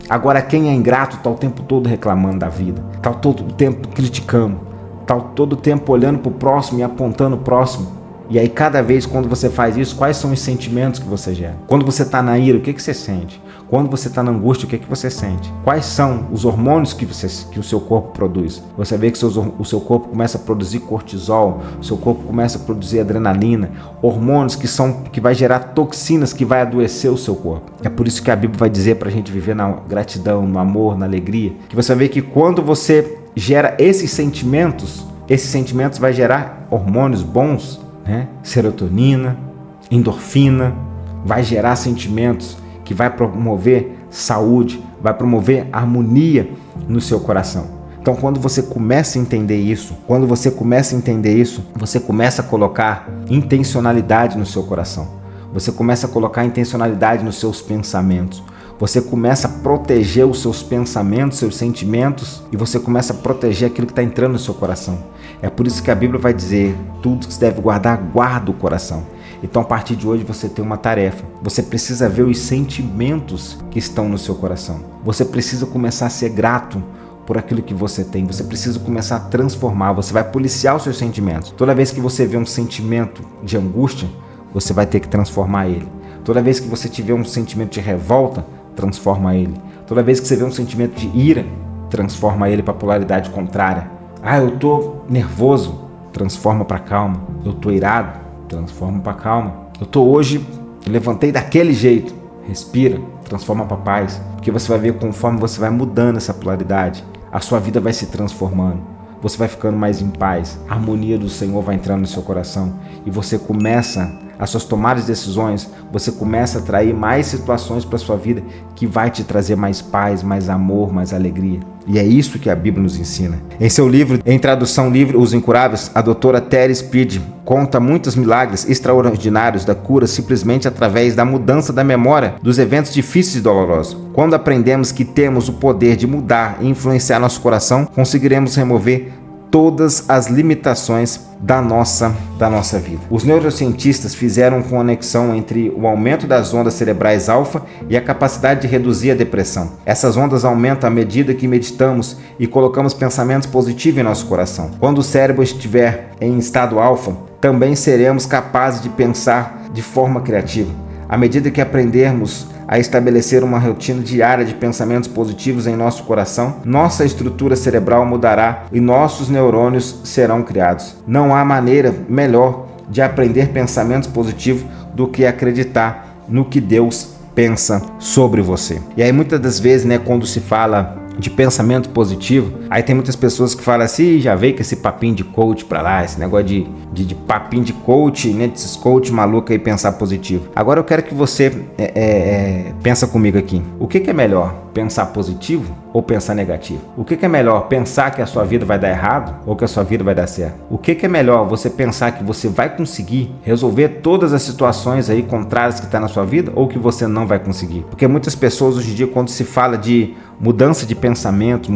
Agora, quem é ingrato está o tempo todo reclamando da vida, está todo o tempo criticando, está todo o tempo olhando para o próximo e apontando o próximo. E aí, cada vez quando você faz isso, quais são os sentimentos que você gera? Quando você está na ira, o que você sente? Quando você está na angústia, o que você sente? Quais são os hormônios que o seu corpo produz? Você vê que o seu corpo começa a produzir cortisol, o seu corpo começa a produzir adrenalina, hormônios que vai gerar toxinas que vai adoecer o seu corpo. É por isso que a Bíblia vai dizer para a gente viver na gratidão, no amor, na alegria, que você vê que quando você gera esses sentimentos vai gerar hormônios bons, serotonina, endorfina, vai gerar sentimentos que vai promover saúde, vai promover harmonia no seu coração. Então, quando você começa a entender isso, você começa a colocar intencionalidade no seu coração. Você começa a colocar intencionalidade nos seus pensamentos. Você começa a proteger os seus pensamentos, seus sentimentos, e você começa a proteger aquilo que está entrando no seu coração. É por isso que a Bíblia vai dizer, tudo que se deve guardar, guarda o coração. Então, a partir de hoje, você tem uma tarefa. Você precisa ver os sentimentos que estão no seu coração. Você precisa começar a ser grato por aquilo que você tem. Você precisa começar a transformar. Você vai policiar os seus sentimentos. Toda vez que você vê um sentimento de angústia, você vai ter que transformar ele. Toda vez que você tiver um sentimento de revolta, transforma ele. Toda vez que você vê um sentimento de ira, transforma ele para a polaridade contrária. Eu tô nervoso, transforma para calma. Eu tô irado, transforma para calma. Eu levantei daquele jeito, respira, transforma para paz. Porque você vai ver conforme você vai mudando essa polaridade, a sua vida vai se transformando. Você vai ficando mais em paz. A harmonia do Senhor vai entrando no seu coração e você começa as suas tomadas de decisões, você começa a atrair mais situações para a sua vida que vai te trazer mais paz, mais amor, mais alegria. E é isso que a Bíblia nos ensina. Em seu livro, em tradução livre, Os Incuráveis, a doutora Terry Speed conta muitos milagres extraordinários da cura simplesmente através da mudança da memória dos eventos difíceis e dolorosos. Quando aprendemos que temos o poder de mudar e influenciar nosso coração, conseguiremos remover todas as limitações da nossa vida. Os neurocientistas fizeram conexão entre o aumento das ondas cerebrais alfa e a capacidade de reduzir a depressão. Essas ondas aumentam à medida que meditamos e colocamos pensamentos positivos em nosso coração. Quando o cérebro estiver em estado alfa, também seremos capazes de pensar de forma criativa. À medida que aprendermos a estabelecer uma rotina diária de pensamentos positivos em nosso coração, nossa estrutura cerebral mudará e nossos neurônios serão criados. Não há maneira melhor de aprender pensamentos positivos do que acreditar no que Deus pensa sobre você. E aí muitas das vezes, quando se fala de pensamento positivo, aí tem muitas pessoas que falam assim, já veio com esse papinho de coach pra lá, esse negócio de papinho de coach, desses coach maluco aí, pensar positivo. Agora eu quero que você pensa comigo aqui. O que é melhor? Pensar positivo ou pensar negativo? O que é melhor? Pensar que a sua vida vai dar errado ou que a sua vida vai dar certo? O que é melhor? Você pensar que você vai conseguir resolver todas as situações aí contrárias que está na sua vida ou que você não vai conseguir? Porque muitas pessoas hoje em dia, quando se fala de mudança de pensamento,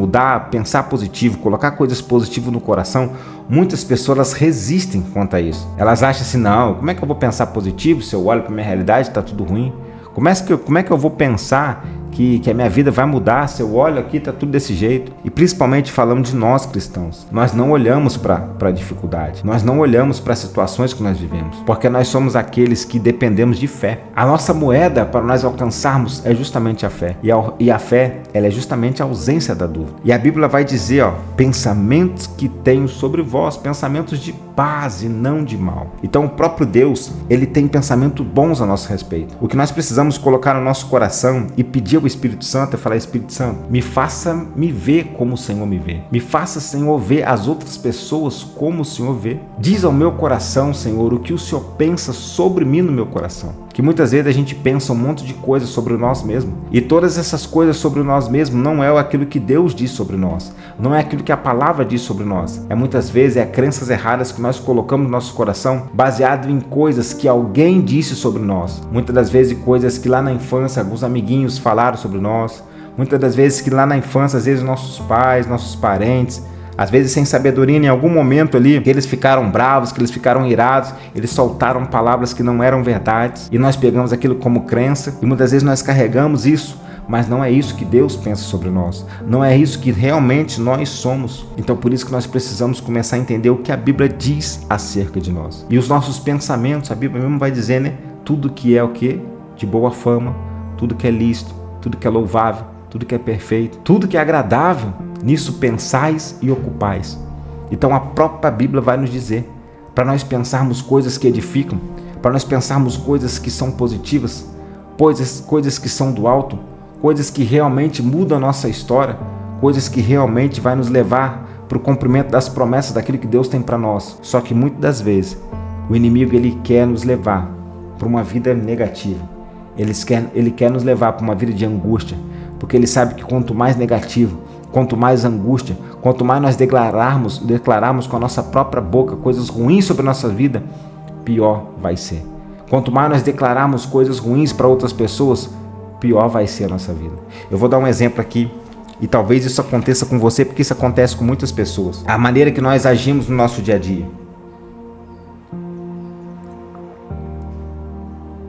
pensar positivo, colocar coisas positivas no coração, muitas pessoas resistem quanto a isso. Elas acham assim, não, como é que eu vou pensar positivo se eu olho para minha realidade e está tudo ruim? Como é que eu vou pensar que a minha vida vai mudar se eu olho aqui, está tudo desse jeito? E principalmente falando de nós cristãos, nós não olhamos para a dificuldade, nós não olhamos para as situações que nós vivemos, porque nós somos aqueles que dependemos de fé. A nossa moeda para nós alcançarmos é justamente a fé, e a fé ela é justamente a ausência da dúvida. E a Bíblia vai dizer, pensamentos que tenho sobre vós, pensamentos de paz e não de mal. Então o próprio Deus, ele tem pensamentos bons a nosso respeito. O que nós precisamos colocar no nosso coração e pedir ao Espírito Santo é falar: Espírito Santo, me faça me ver como o Senhor me vê. Me faça, Senhor, ver as outras pessoas como o Senhor vê. Diz ao meu coração, Senhor, o que o Senhor pensa sobre mim no meu coração. Que muitas vezes a gente pensa um monte de coisas sobre nós mesmos. E todas essas coisas sobre nós mesmos não é aquilo que Deus diz sobre nós. Não é aquilo que a palavra diz sobre nós. Muitas vezes crenças erradas que nós colocamos no nosso coração baseado em coisas que alguém disse sobre nós. Muitas das vezes coisas que lá na infância alguns amiguinhos falaram sobre nós. Muitas das vezes que lá na infância, às vezes nossos pais, nossos parentes, às vezes sem sabedoria, em algum momento ali, que eles ficaram bravos, que eles ficaram irados, eles soltaram palavras que não eram verdades e nós pegamos aquilo como crença e muitas vezes nós carregamos isso, mas não é isso que Deus pensa sobre nós, não é isso que realmente nós somos. Então por isso que nós precisamos começar a entender o que a Bíblia diz acerca de nós. E os nossos pensamentos, a Bíblia mesmo vai dizer, tudo que é o quê? De boa fama, tudo que é lícito, tudo que é louvável, tudo que é perfeito, tudo que é agradável, nisso pensais e ocupais. Então a própria Bíblia vai nos dizer, para nós pensarmos coisas que edificam, para nós pensarmos coisas que são positivas, coisas que são do alto, coisas que realmente mudam a nossa história, coisas que realmente vai nos levar para o cumprimento das promessas daquilo que Deus tem para nós. Só que muitas das vezes o inimigo ele quer nos levar para uma vida negativa, ele quer nos levar para uma vida de angústia, porque ele sabe que quanto mais negativo, quanto mais angústia, quanto mais nós declararmos com a nossa própria boca coisas ruins sobre a nossa vida, pior vai ser. Quanto mais nós declararmos coisas ruins para outras pessoas, pior vai ser a nossa vida. Eu vou dar um exemplo aqui, e talvez isso aconteça com você, porque isso acontece com muitas pessoas. A maneira que nós agimos no nosso dia a dia.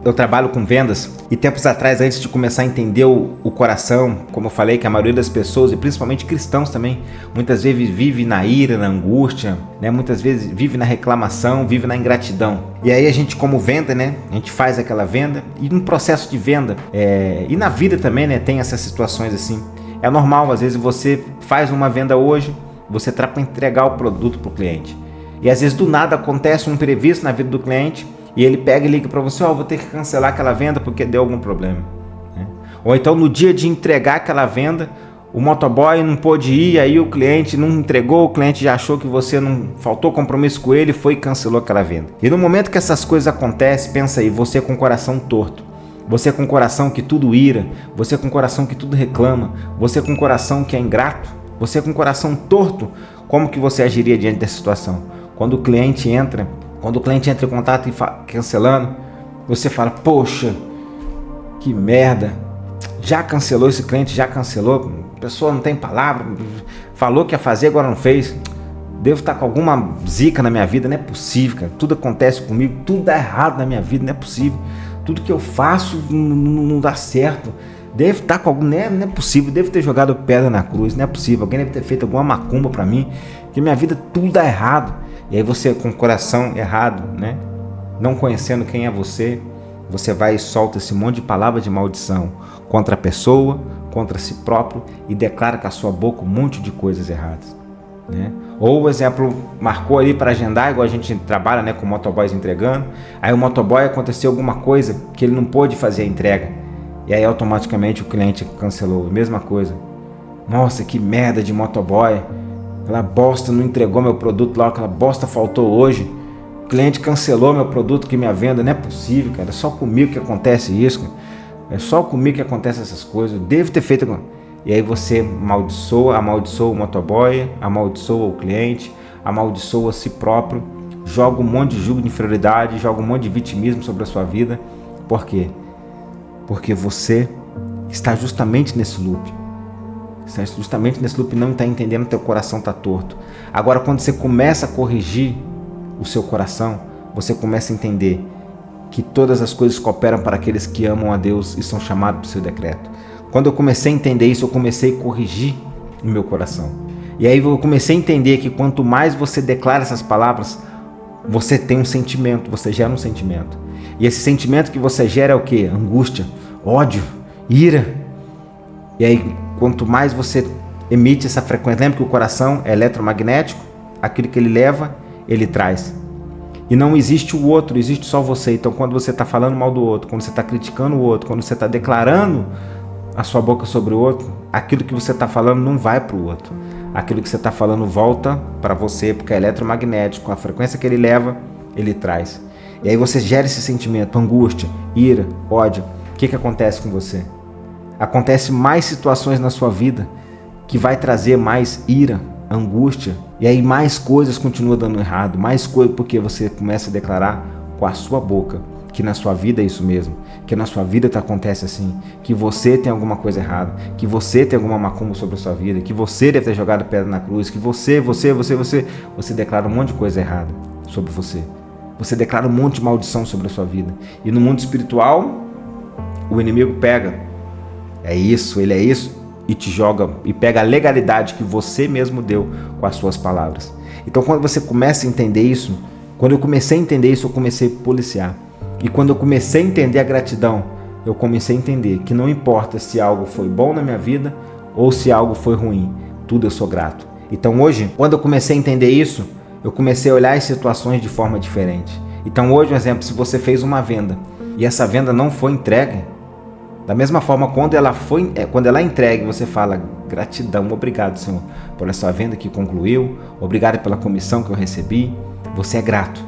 eu trabalho com vendas e tempos atrás, antes de começar a entender o coração, como eu falei, que a maioria das pessoas, e principalmente cristãos também, muitas vezes vive na ira, na angústia, né? Muitas vezes vive na reclamação, vive na ingratidão. E aí a gente, como venda, né? A gente faz aquela venda e no processo de venda, e na vida também, né? Tem essas situações assim. É normal, às vezes você faz uma venda hoje, você está para entregar o produto para o cliente. E às vezes do nada acontece um imprevisto na vida do cliente e ele pega e liga para você, vou ter que cancelar aquela venda porque deu algum problema. Né? Ou então no dia de entregar aquela venda, o motoboy não pôde ir, aí o cliente não entregou, o cliente já achou que você não faltou compromisso com ele, foi e cancelou aquela venda. E no momento que essas coisas acontecem, pensa aí, você com o coração torto, você com o coração que tudo ira, você com o coração que tudo reclama, você com o coração que é ingrato, você com o coração torto, como que você agiria diante dessa situação? Quando o cliente entra em contato e cancelando, você fala, poxa, que merda, já cancelou esse cliente, já cancelou, a pessoa não tem palavra, falou que ia fazer, agora não fez, devo estar com alguma zica na minha vida, não é possível, cara, tudo acontece comigo, tudo dá errado na minha vida, não é possível, tudo que eu faço não dá certo, deve estar com algum, não é possível, devo ter jogado pedra na cruz, não é possível, alguém deve ter feito alguma macumba pra mim, que minha vida tudo dá errado. E aí você com o coração errado, né? Não conhecendo quem é você vai e solta esse monte de palavra de maldição contra a pessoa, contra si próprio e declara com a sua boca um monte de coisas erradas, né? Ou o exemplo, marcou ali para agendar, igual a gente trabalha, né, com motoboys entregando, aí o motoboy aconteceu alguma coisa que ele não pôde fazer a entrega e aí automaticamente o cliente cancelou, mesma coisa. Nossa, que merda de motoboy, aquela bosta não entregou meu produto lá, aquela bosta faltou hoje, o cliente cancelou meu produto, que minha venda, não é possível, cara, é só comigo que acontece isso, cara. É só comigo que acontece essas coisas, eu devo ter feito. E aí você amaldiçoa o motoboy, amaldiçoa o cliente, amaldiçoa a si próprio, joga um monte de julgo de inferioridade, joga um monte de vitimismo sobre a sua vida. Por quê? Porque você está justamente nesse loop. Está justamente nesse loop, não está entendendo, teu coração está torto. Agora, quando você começa a corrigir o seu coração, você começa a entender que todas as coisas cooperam para aqueles que amam a Deus e são chamados por seu decreto. Quando eu comecei a entender isso, eu comecei a corrigir o meu coração. E aí eu comecei a entender que quanto mais você declara essas palavras, você tem um sentimento, você gera um sentimento. E esse sentimento que você gera é o quê? Angústia, ódio, ira. E aí, quanto mais você emite essa frequência, lembra que o coração é eletromagnético? Aquilo que ele leva, ele traz. E não existe o outro, existe só você. Então, quando você está falando mal do outro, quando você está criticando o outro, quando você está declarando a sua boca sobre o outro, aquilo que você está falando não vai para o outro. Aquilo que você está falando volta para você, porque é eletromagnético. A frequência que ele leva, ele traz. E aí você gera esse sentimento, angústia, ira, ódio. O que acontece com você? Acontece mais situações na sua vida que vai trazer mais ira, angústia, e aí mais coisas continuam dando errado, mais coisas, porque você começa a declarar com a sua boca que na sua vida é isso mesmo, que na sua vida acontece assim, que você tem alguma coisa errada, que você tem alguma macumba sobre a sua vida, que você deve ter jogado pedra na cruz, que você declara um monte de coisa errada sobre você. Você declara um monte de maldição sobre a sua vida. E no mundo espiritual, o inimigo pega, é isso, ele é isso, e te joga, e pega a legalidade que você mesmo deu com as suas palavras. Então quando você começa a entender isso, quando eu comecei a entender isso, eu comecei a policiar. E quando eu comecei a entender a gratidão, eu comecei a entender que não importa se algo foi bom na minha vida ou se algo foi ruim, tudo eu sou grato. Então hoje, quando eu comecei a entender isso, eu comecei a olhar as situações de forma diferente. Então hoje, um exemplo, se você fez uma venda e essa venda não foi entregue, da mesma forma, quando ela é entregue, você fala, gratidão, obrigado, Senhor, por essa venda que concluiu, obrigado pela comissão que eu recebi, você é grato.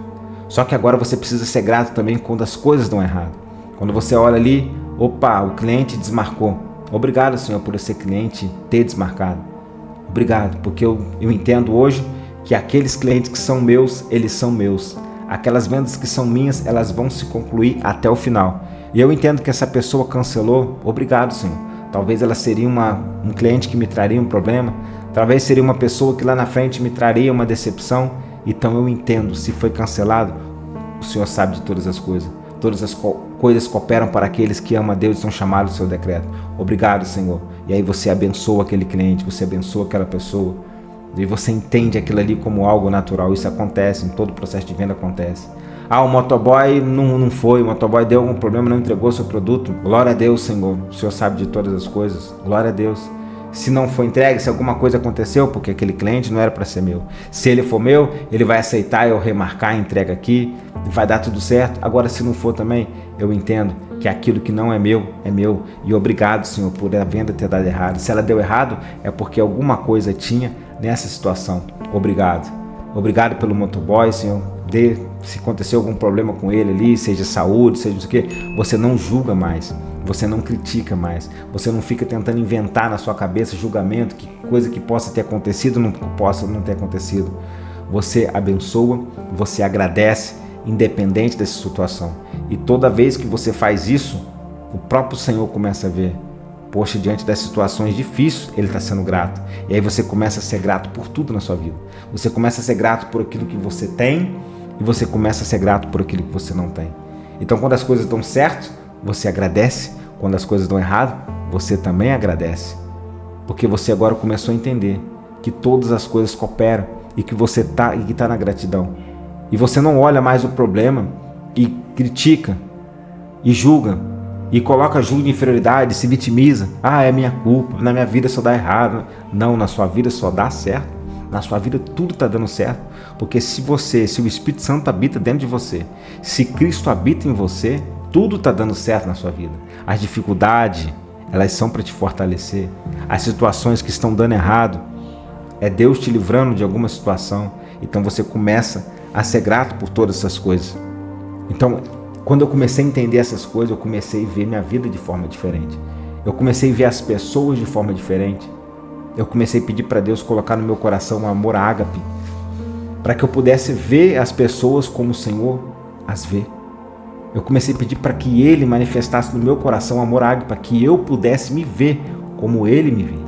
Só que agora você precisa ser grato também quando as coisas dão errado. Quando você olha ali, opa, o cliente desmarcou. Obrigado, Senhor, por esse cliente ter desmarcado. Obrigado, porque eu entendo hoje que aqueles clientes que são meus, eles são meus. Aquelas vendas que são minhas, elas vão se concluir até o final. E eu entendo que essa pessoa cancelou, obrigado, Senhor. Talvez ela seria um cliente que me traria um problema, talvez seria uma pessoa que lá na frente me traria uma decepção. Então eu entendo, se foi cancelado, o Senhor sabe de todas as coisas, coisas cooperam para aqueles que amam a Deus e são chamados do seu decreto. Obrigado, Senhor. E aí você abençoa aquele cliente, você abençoa aquela pessoa, e você entende aquilo ali como algo natural. Isso acontece, em todo processo de venda acontece. O motoboy não foi, o motoboy deu algum problema, não entregou seu produto. Glória a Deus, Senhor. O Senhor sabe de todas as coisas. Glória a Deus. Se não foi entregue, se alguma coisa aconteceu, porque aquele cliente não era para ser meu. Se ele for meu, ele vai aceitar eu remarcar a entrega aqui, vai dar tudo certo. Agora, se não for também, eu entendo que aquilo que não é meu, é meu. E obrigado, Senhor, por a venda ter dado errado. Se ela deu errado, é porque alguma coisa tinha nessa situação. Obrigado. Obrigado pelo motoboy, Senhor. Se aconteceu algum problema com ele ali, seja saúde, seja o que, você não julga mais. Você não critica mais, você não fica tentando inventar na sua cabeça julgamento, que coisa que possa ter acontecido, não possa não ter acontecido. Você abençoa, você agradece, independente dessa situação. E toda vez que você faz isso, o próprio Senhor começa a ver, poxa, diante das situações difíceis, Ele está sendo grato. E aí você começa a ser grato por tudo na sua vida. Você começa a ser grato por aquilo que você tem e você começa a ser grato por aquilo que você não tem. Então, quando as coisas dão certo, você agradece. Quando as coisas dão errado, você também agradece. Porque você agora começou a entender que todas as coisas cooperam e que você está na gratidão. E você não olha mais o problema e critica e julga e coloca julgo de inferioridade, se vitimiza. É minha culpa, na minha vida só dá errado. Não, na sua vida só dá certo. Na sua vida tudo está dando certo. Porque se o Espírito Santo habita dentro de você, se Cristo habita em você, tudo está dando certo na sua vida. As dificuldades, elas são para te fortalecer. As situações que estão dando errado, é Deus te livrando de alguma situação. Então você começa a ser grato por todas essas coisas. Então, quando eu comecei a entender essas coisas, eu comecei a ver minha vida de forma diferente. Eu comecei a ver as pessoas de forma diferente. Eu comecei a pedir para Deus colocar no meu coração um amor ágape, para que eu pudesse ver as pessoas como o Senhor as vê. Eu comecei a pedir para que Ele manifestasse no meu coração amor ágape, para que eu pudesse me ver como Ele me vê.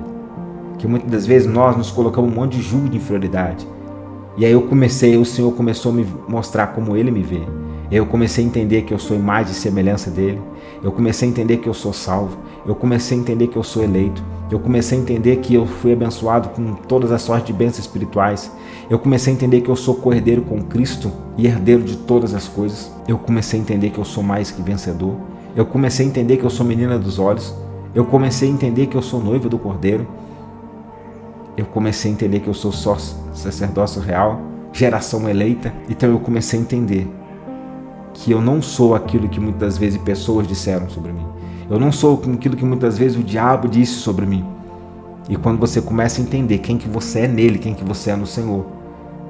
Que muitas das vezes nós nos colocamos um monte de julgo de inferioridade. E aí o Senhor começou a me mostrar como Ele me vê. Eu comecei a entender que eu sou imagem e semelhança dEle. Eu comecei a entender que eu sou salvo. Eu comecei a entender que eu sou eleito. Eu comecei a entender que eu fui abençoado com todas as sortes de bênçãos espirituais. Eu comecei a entender que eu sou co-herdeiro com Cristo e herdeiro de todas as coisas. Eu comecei a entender que eu sou mais que vencedor. Eu comecei a entender que eu sou menina dos olhos. Eu comecei a entender que eu sou noiva do Cordeiro. Eu comecei a entender que eu sou só sacerdócio real, geração eleita. Então eu comecei a entender que eu não sou aquilo que muitas vezes pessoas disseram sobre mim. Eu não sou aquilo que muitas vezes o diabo disse sobre mim. E quando você começa a entender quem que você é nele, quem que você é no Senhor,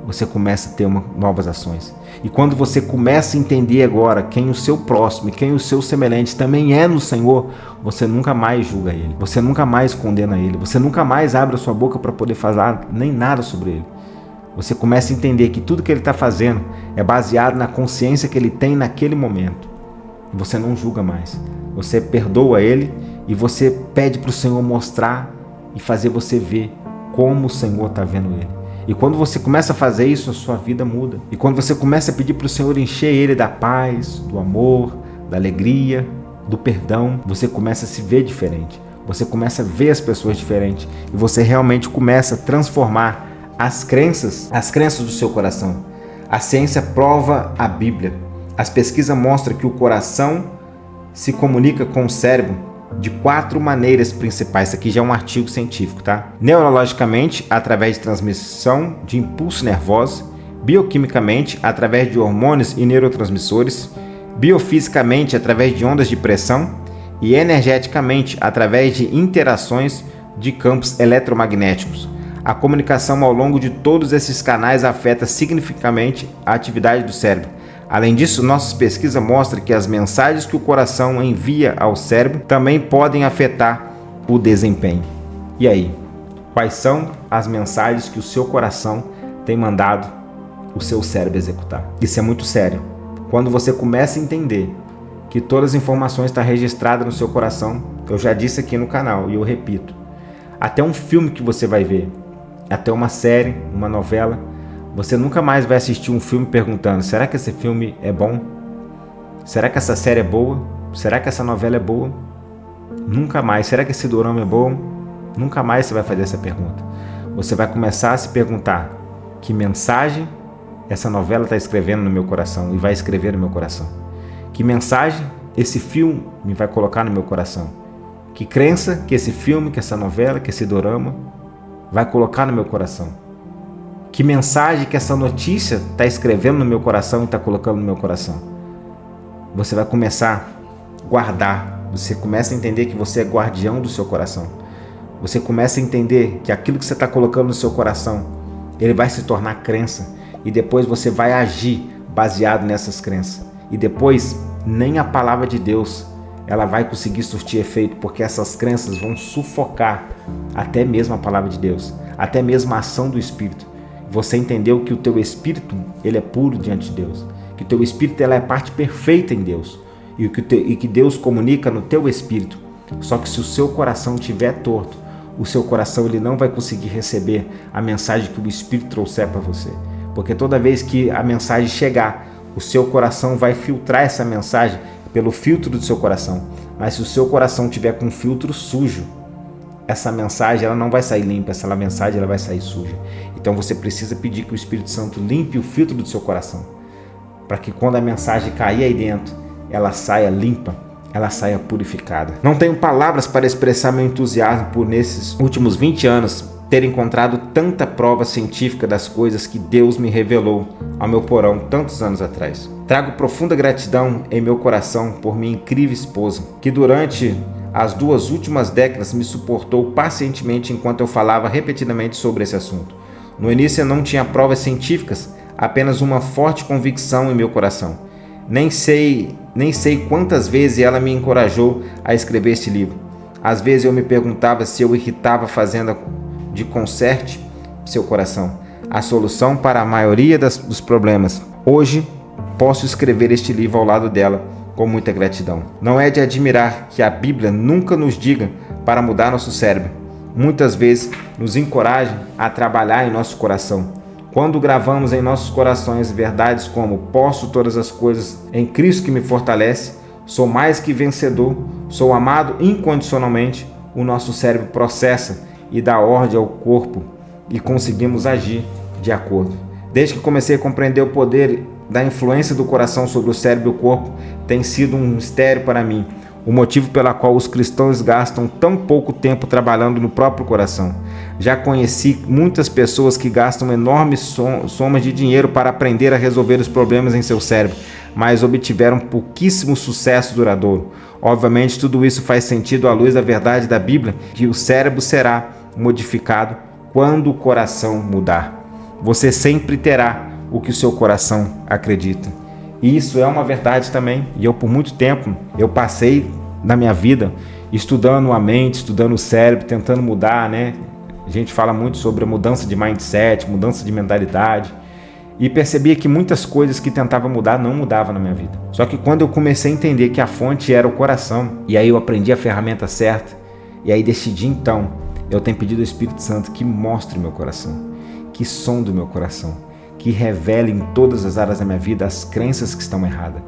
você começa a ter novas ações. E quando você começa a entender agora quem o seu próximo e quem o seu semelhante também é no Senhor, você nunca mais julga ele, você nunca mais condena ele, você nunca mais abre a sua boca para poder falar nem nada sobre ele. Você começa a entender que tudo que ele está fazendo é baseado na consciência que ele tem naquele momento. E você não julga mais. Você perdoa ele e você pede para o Senhor mostrar e fazer você ver como o Senhor está vendo ele. E quando você começa a fazer isso, a sua vida muda. E quando você começa a pedir para o Senhor encher ele da paz, do amor, da alegria, do perdão, você começa a se ver diferente. Você começa a ver as pessoas diferentes. E você realmente começa a transformar as crenças do seu coração. A ciência prova a Bíblia. As pesquisas mostram que o coração se comunica com o cérebro de 4 maneiras principais. Isso aqui já é um artigo científico, tá? Neurologicamente, através de transmissão de impulsos nervosos, bioquimicamente, através de hormônios e neurotransmissores, biofisicamente, através de ondas de pressão e energeticamente, através de interações de campos eletromagnéticos. A comunicação ao longo de todos esses canais afeta significativamente a atividade do cérebro. Além disso, nossas pesquisas mostram que as mensagens que o coração envia ao cérebro também podem afetar o desempenho. E aí, quais são as mensagens que o seu coração tem mandado o seu cérebro executar? Isso é muito sério. Quando você começa a entender que todas as informações estão registradas no seu coração, eu já disse aqui no canal e eu repito, até um filme que você vai ver, até uma série, uma novela, você nunca mais vai assistir um filme perguntando, será que esse filme é bom? Será que essa série é boa? Será que essa novela é boa? Nunca mais. Será que esse dorama é bom? Nunca mais você vai fazer essa pergunta. Você vai começar a se perguntar: que mensagem essa novela está escrevendo no meu coração e vai escrever no meu coração? Que mensagem esse filme vai colocar no meu coração? Que crença que esse filme, que essa novela, que esse dorama vai colocar no meu coração? Que mensagem que essa notícia está escrevendo no meu coração e está colocando no meu coração? Você vai começar a guardar. Você começa a entender que você é guardião do seu coração. Você começa a entender que aquilo que você está colocando no seu coração, ele vai se tornar crença. E depois você vai agir baseado nessas crenças. E depois, nem a palavra de Deus ela vai conseguir surtir efeito, porque essas crenças vão sufocar até mesmo a palavra de Deus, até mesmo a ação do Espírito. Você entendeu que o teu espírito ele é puro diante de Deus, que o teu espírito ela é parte perfeita em Deus e que Deus comunica no teu espírito. Só que se o seu coração estiver torto, o seu coração ele não vai conseguir receber a mensagem que o Espírito trouxer para você. Porque toda vez que a mensagem chegar, o seu coração vai filtrar essa mensagem pelo filtro do seu coração. Mas se o seu coração tiver com um filtro sujo, essa mensagem ela não vai sair limpa, essa mensagem ela vai sair suja. Então você precisa pedir que o Espírito Santo limpe o filtro do seu coração, para que quando a mensagem cair aí dentro, ela saia limpa, ela saia purificada. Não tenho palavras para expressar meu entusiasmo por nesses últimos 20 anos ter encontrado tanta prova científica das coisas que Deus me revelou ao meu porão tantos anos atrás. Trago profunda gratidão em meu coração por minha incrível esposa, que durante as 2 últimas décadas me suportou pacientemente enquanto eu falava repetidamente sobre esse assunto. No início eu não tinha provas científicas, apenas uma forte convicção em meu coração. Nem sei quantas vezes ela me encorajou a escrever este livro. Às vezes eu me perguntava se eu irritava fazendo de conserte seu coração a solução para a maioria dos problemas. Hoje posso escrever este livro ao lado dela com muita gratidão. Não é de admirar que a Bíblia nunca nos diga para mudar nosso cérebro. Muitas vezes nos encoraja a trabalhar em nosso coração. Quando gravamos em nossos corações verdades como posso todas as coisas em Cristo que me fortalece, sou mais que vencedor, sou amado incondicionalmente, o nosso cérebro processa e dá ordem ao corpo e conseguimos agir de acordo. Desde que comecei a compreender o poder da influência do coração sobre o cérebro e o corpo, tem sido um mistério para mim, o motivo pela qual os cristãos gastam tão pouco tempo trabalhando no próprio coração. Já conheci muitas pessoas que gastam enormes somas de dinheiro para aprender a resolver os problemas em seu cérebro, mas obtiveram pouquíssimo sucesso duradouro. Obviamente, tudo isso faz sentido à luz da verdade da Bíblia, que o cérebro será modificado quando o coração mudar. Você sempre terá o que o seu coração acredita. E isso é uma verdade também. E eu, por muito tempo, eu passei na minha vida estudando a mente, estudando o cérebro, tentando mudar, né? A gente fala muito sobre a mudança de mindset, mudança de mentalidade. E percebia que muitas coisas que tentava mudar não mudavam na minha vida. Só que quando eu comecei a entender que a fonte era o coração, e aí eu aprendi a ferramenta certa, e aí decidi então, eu tenho pedido ao Espírito Santo que mostre meu coração, que sonde o meu coração, que revele em todas as áreas da minha vida as crenças que estão erradas,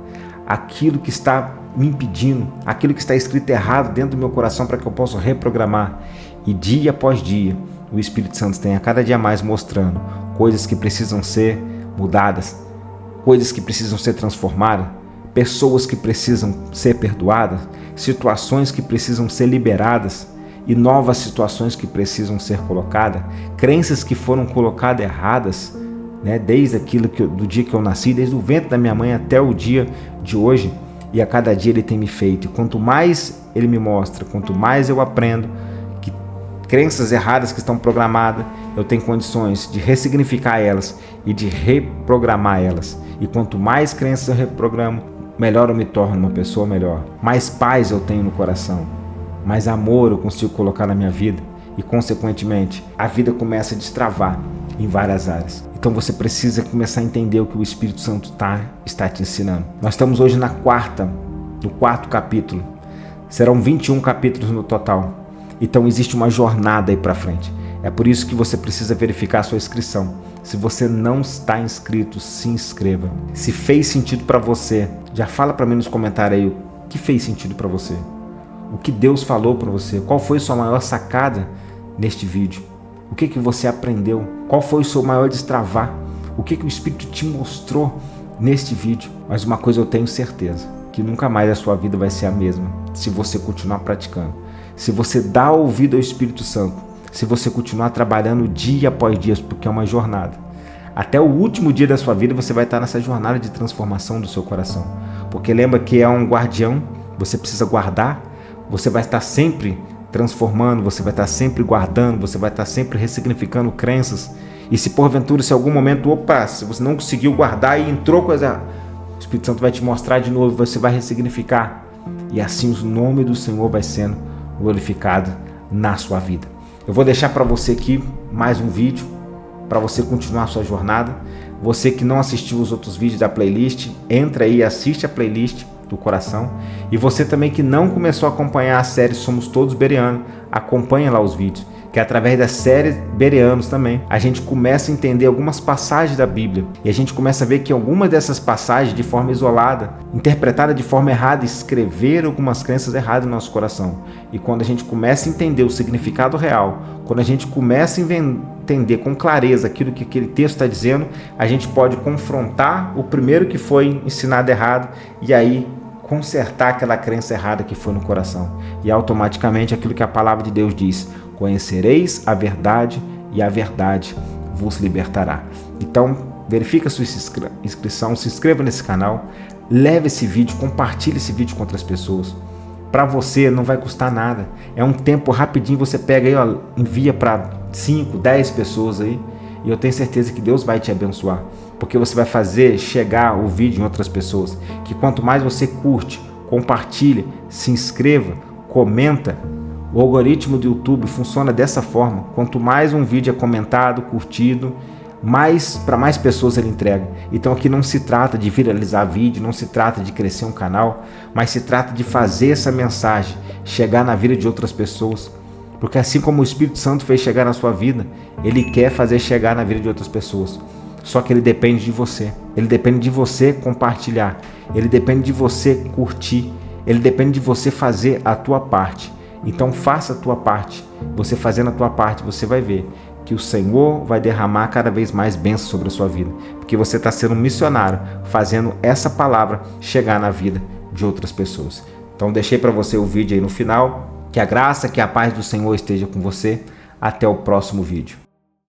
aquilo que está me impedindo, aquilo que está escrito errado dentro do meu coração para que eu possa reprogramar. E dia após dia, o Espírito Santo tem a cada dia mais mostrando coisas que precisam ser mudadas, coisas que precisam ser transformadas, pessoas que precisam ser perdoadas, situações que precisam ser liberadas e novas situações que precisam ser colocadas, crenças que foram colocadas erradas, né, desde do dia que eu nasci, desde o ventre da minha mãe até o dia de hoje, e a cada dia ele tem me feito. E quanto mais ele me mostra, quanto mais eu aprendo que crenças erradas que estão programadas, eu tenho condições de ressignificar elas e de reprogramar elas. E quanto mais crenças eu reprogramo, melhor eu me torno uma pessoa melhor. Mais paz eu tenho no coração, mais amor eu consigo colocar na minha vida e, consequentemente, a vida começa a destravar em várias áreas. Então você precisa começar a entender o que o Espírito Santo está te ensinando. Nós estamos hoje no quarto capítulo. Serão 21 capítulos no total. Então existe uma jornada aí para frente. É por isso que você precisa verificar a sua inscrição. Se você não está inscrito, se inscreva. Se fez sentido para você, já fala para mim nos comentários aí o que fez sentido para você. O que Deus falou para você? Qual foi sua maior sacada neste vídeo? O que você aprendeu? Qual foi o seu maior destravar? O que o Espírito te mostrou neste vídeo? Mas uma coisa eu tenho certeza, que nunca mais a sua vida vai ser a mesma se você continuar praticando. Se você dá ouvido ao Espírito Santo, se você continuar trabalhando dia após dia, porque é uma jornada. Até o último dia da sua vida você vai estar nessa jornada de transformação do seu coração. Porque lembra que é um guardião, você precisa guardar, você vai estar sempre transformando, você vai estar sempre guardando, você vai estar sempre ressignificando crenças. E se porventura, se em algum momento, se você não conseguiu guardar e entrou coisa, o Espírito Santo vai te mostrar de novo, você vai ressignificar. E assim o nome do Senhor vai sendo glorificado na sua vida. Eu vou deixar para você aqui mais um vídeo, para você continuar a sua jornada. Você que não assistiu os outros vídeos da playlist, entra aí e assiste a playlist do coração. E você também que não começou a acompanhar a série Somos Todos Bereanos, acompanha lá os vídeos, que através da série Bereanos também, a gente começa a entender algumas passagens da Bíblia. E a gente começa a ver que algumas dessas passagens, de forma isolada, interpretada de forma errada, escreveram algumas crenças erradas no nosso coração. E quando a gente começa a entender o significado real, quando a gente começa a entender com clareza aquilo que aquele texto está dizendo, a gente pode confrontar o primeiro que foi ensinado errado e aí consertar aquela crença errada que foi no coração. E automaticamente aquilo que a palavra de Deus diz: conhecereis a verdade e a verdade vos libertará. Então, verifica a sua inscrição, se inscreva nesse canal, leve esse vídeo, compartilhe esse vídeo com outras pessoas. Para você não vai custar nada. É um tempo rapidinho, você pega aí, ó, envia para 5, 10 pessoas aí. E eu tenho certeza que Deus vai te abençoar. Porque você vai fazer chegar o vídeo em outras pessoas. Que quanto mais você curte, compartilha, se inscreva, comenta. O algoritmo do YouTube funciona dessa forma. Quanto mais um vídeo é comentado, curtido, para mais pessoas ele entrega. Então aqui não se trata de viralizar vídeo, não se trata de crescer um canal, mas se trata de fazer essa mensagem chegar na vida de outras pessoas. Porque assim como o Espírito Santo fez chegar na sua vida, ele quer fazer chegar na vida de outras pessoas. Só que ele depende de você. Ele depende de você compartilhar. Ele depende de você curtir. Ele depende de você fazer a tua parte. Então faça a tua parte. Você fazendo a tua parte, você vai ver que o Senhor vai derramar cada vez mais bênçãos sobre a sua vida. Porque você está sendo um missionário, fazendo essa palavra chegar na vida de outras pessoas. Então deixei para você o vídeo aí no final. Que a graça, que a paz do Senhor esteja com você. Até o próximo vídeo.